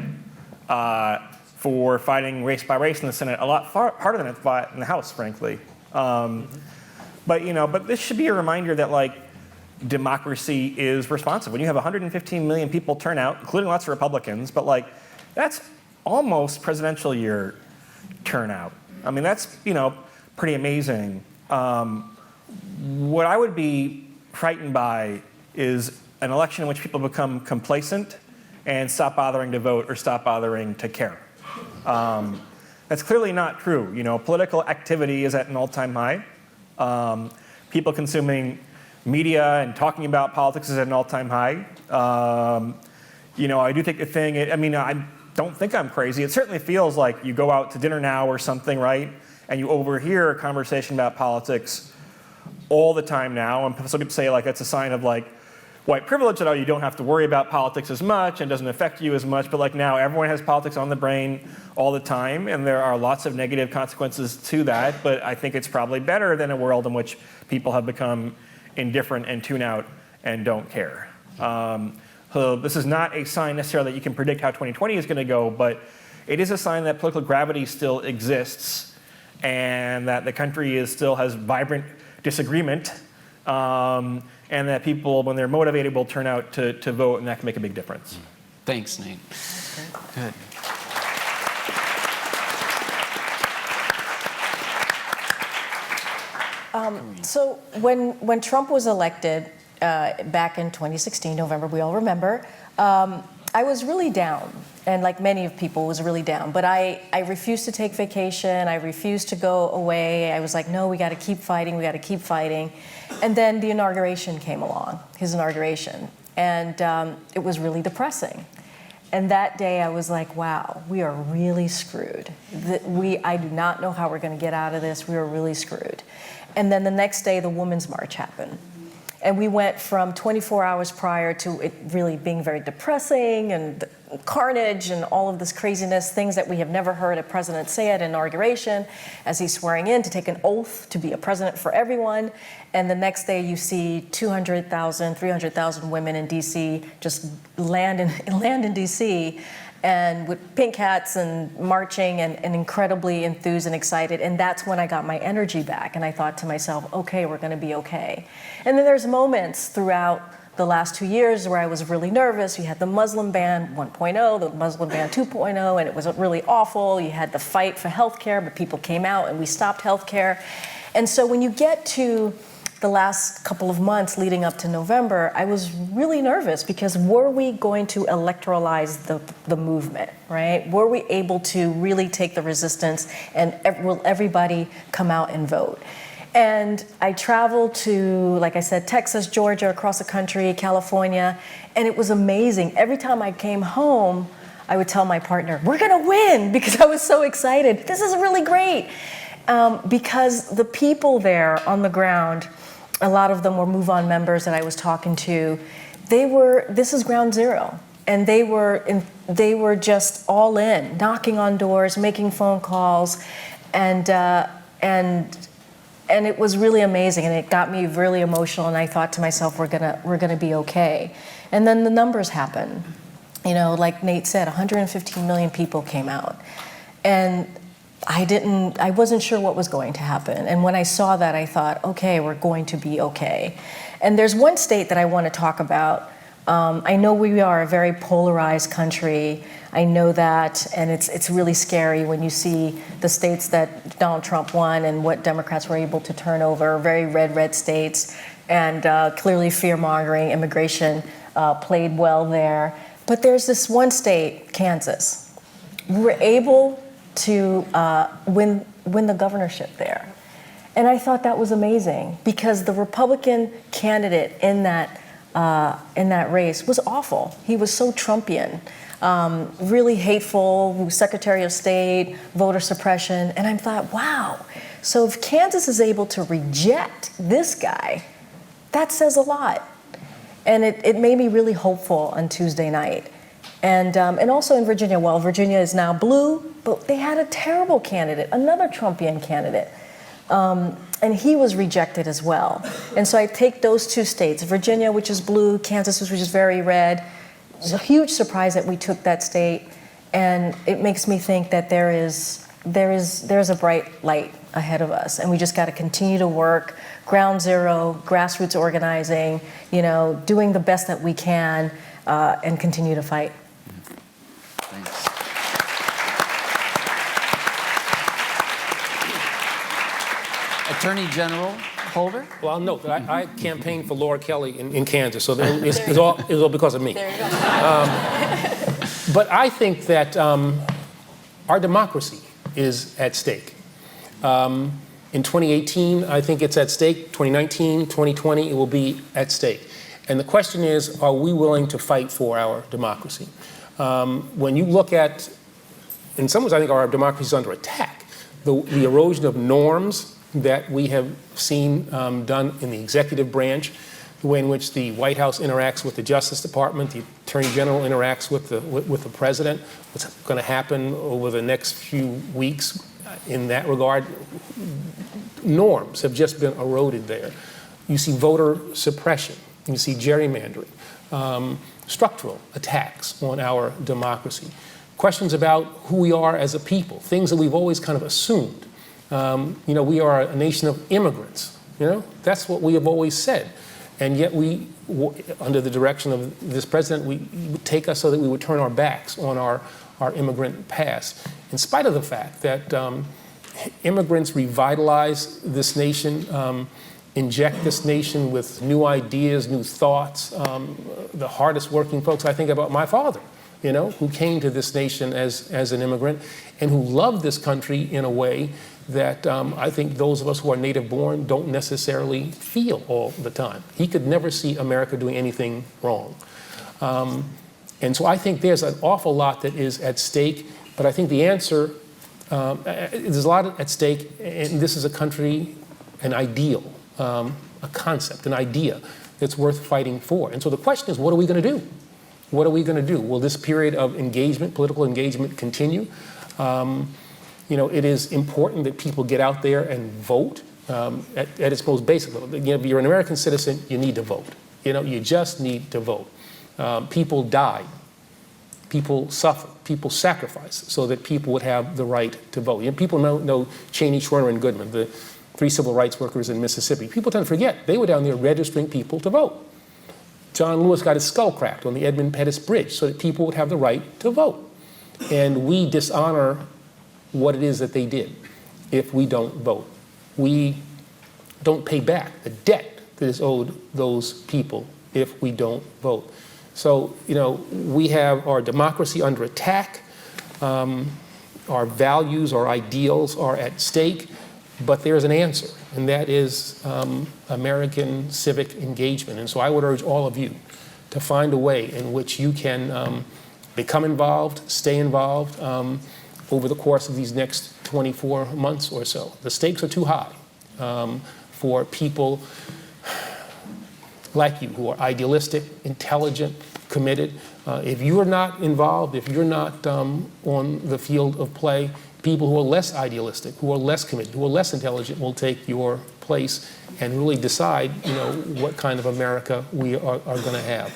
for fighting race by race in the Senate a lot harder than it fought in the House, frankly. But this should be a reminder that, democracy is responsive. When you have 115 million people turn out, including lots of Republicans, but that's almost presidential year turnout. I mean, that's, pretty amazing. What I would be frightened by is an election in which people become complacent and stop bothering to vote or stop bothering to care. That's clearly not true. Political activity is at an all-time high. People consuming media and talking about politics is at an all-time high. I do think the thing, I don't think I'm crazy. It certainly feels like you go out to dinner now or something, right? And you overhear a conversation about politics all the time now. And some people say that's a sign of white privilege, that you don't have to worry about politics as much and doesn't affect you as much. But now everyone has politics on the brain all the time, and there are lots of negative consequences to that. But I think it's probably better than a world in which people have become indifferent and tune out and don't care. So this is not a sign necessarily that you can predict how 2020 is going to go, but it is a sign that political gravity still exists and that the country still has vibrant disagreement, and that people, when they're motivated, will turn out to vote, and that can make a big difference. Thanks, Nate. Good. So when Trump was elected back in 2016, November, we all remember, I was really down. and like many of people, was really down. But I refused to take vacation. I refused to go away. I was like, no, we got to keep fighting. We got to keep fighting. And then the inauguration came along, his inauguration, and it was really depressing. And that day I was like, wow, we are really screwed. I do not know how we're going to get out of this. We are really screwed. And then the next day, the Women's March happened. And we went from 24 hours prior to it really being very depressing and carnage and all of this craziness, things that we have never heard a president say at inauguration as he's swearing in to take an oath to be a president for everyone. And the next day you see 200,000, 300,000 women in D.C. just land in D.C. and with pink hats and marching and incredibly enthused and excited. And that's when I got my energy back. And I thought to myself, okay, we're going to be okay. And then there's moments throughout the last 2 years where I was really nervous. You had the Muslim ban 1.0, the Muslim ban 2.0, and it was really awful. You had the fight for healthcare, but people came out and we stopped healthcare. And so when you get to the last couple of months leading up to November, I was really nervous because were we going to electoralize the movement, right? Were we able to really take the resistance and will everybody come out and vote? And I traveled to, like I said, Texas, Georgia, across the country, California, and it was amazing. Every time I came home, I would tell my partner, we're gonna win, because I was so excited. This is really great. Because the people there on the ground, a lot of them were Move On members that I was talking to, this is ground zero. And they were just all in, knocking on doors, making phone calls, and it was really amazing, and it got me really emotional, and I thought to myself, we're gonna be okay. And then the numbers happened. You know, like Nate said, 115 million people came out. And I wasn't sure what was going to happen. And when I saw that, I thought, okay, we're going to be okay. And there's one state that I want to talk about. I know we are a very polarized country. I know that, and it's really scary when you see the states that Donald Trump won and what Democrats were able to turn over, very red states, and clearly fear-mongering, immigration played well there. But there's this one state, Kansas. We were able to win the governorship there. And I thought that was amazing because the Republican candidate in that race was awful. He was so Trumpian. Really hateful, Secretary of State, voter suppression. And I thought, wow, so if Kansas is able to reject this guy, that says a lot. And it made me really hopeful on Tuesday night. And also in Virginia, well, Virginia is now blue, but they had a terrible candidate, another Trumpian candidate. And he was rejected as well. And so I take those two states, Virginia, which is blue, Kansas, which is very red. It's a huge surprise that we took that state, and it makes me think that there's a bright light ahead of us, and we just got to continue to work, ground zero, grassroots organizing, doing the best that we can, and continue to fight. Thanks. Attorney General Holder? Well, I'll note that I campaigned for Laura Kelly in Kansas, so it's all because of me. There you go. But I think that our democracy is at stake. In 2018, I think it's at stake. 2019, 2020, it will be at stake. And the question is, are we willing to fight for our democracy? When you look at, in some ways, I think our democracy is under attack. The erosion of norms that we have seen done in the executive branch, the way in which the White House interacts with the Justice Department, the Attorney General interacts with the President, what's going to happen over the next few weeks in that regard. Norms have just been eroded there. You see voter suppression, you see gerrymandering, structural attacks on our democracy, questions about who we are as a people, things that we've always kind of assumed. We are a nation of immigrants. That's what we have always said. And yet we, under the direction of this president, we would take us so that we would turn our backs on our immigrant past. In spite of the fact that immigrants revitalize this nation, inject this nation with new ideas, new thoughts. The hardest working folks, I think about my father, who came to this nation as an immigrant and who loved this country in a way that I think those of us who are native born don't necessarily feel all the time. He could never see America doing anything wrong. And so I think there's an awful lot that is at stake, but I think the answer, there's a lot at stake, and this is a country, an ideal, a concept, an idea that's worth fighting for. And so the question is, what are we going to do? What are we going to do? Will this period of engagement, political engagement, continue? It is important that people get out there and vote at its most basic level. If you're an American citizen, you need to vote. You just need to vote. People died, people suffered, people sacrificed so that people would have the right to vote. People know Cheney, Schwerner, and Goodman, the 3 civil rights workers in Mississippi. People tend to forget they were down there registering people to vote. John Lewis got his skull cracked on the Edmund Pettus Bridge so that people would have the right to vote. And we dishonor what it is that they did if we don't vote. We don't pay back the debt that is owed those people if we don't vote. So, we have our democracy under attack. Our values, our ideals are at stake, but there's an answer, and that is American civic engagement. And so I would urge all of you to find a way in which you can become involved, stay involved over the course of these next 24 months or so. The stakes are too high for people like you who are idealistic, intelligent, committed. If you are not involved, if you're not on the field of play, people who are less idealistic, who are less committed, who are less intelligent will take your place and really decide, what kind of America we are going to have.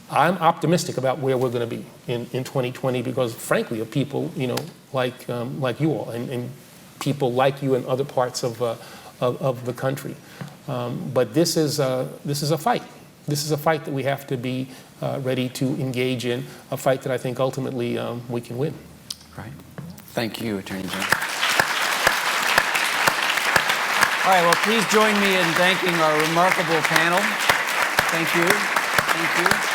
I'm optimistic about where we're going to be in 2020 because, frankly, of people, like you all and people like you in other parts of the country. But this is a fight. This is a fight that we have to be ready to engage in, a fight that I think ultimately we can win. Right. Thank you, Attorney General. All right, well, please join me in thanking our remarkable panel. Thank you. Thank you.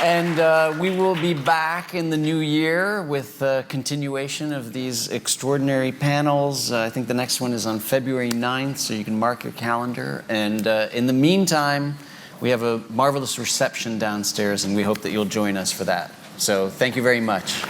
And we will be back in the new year with a continuation of these extraordinary panels. I think the next one is on February 9th, so you can mark your calendar. And in the meantime, we have a marvelous reception downstairs, and we hope that you'll join us for that. So thank you very much.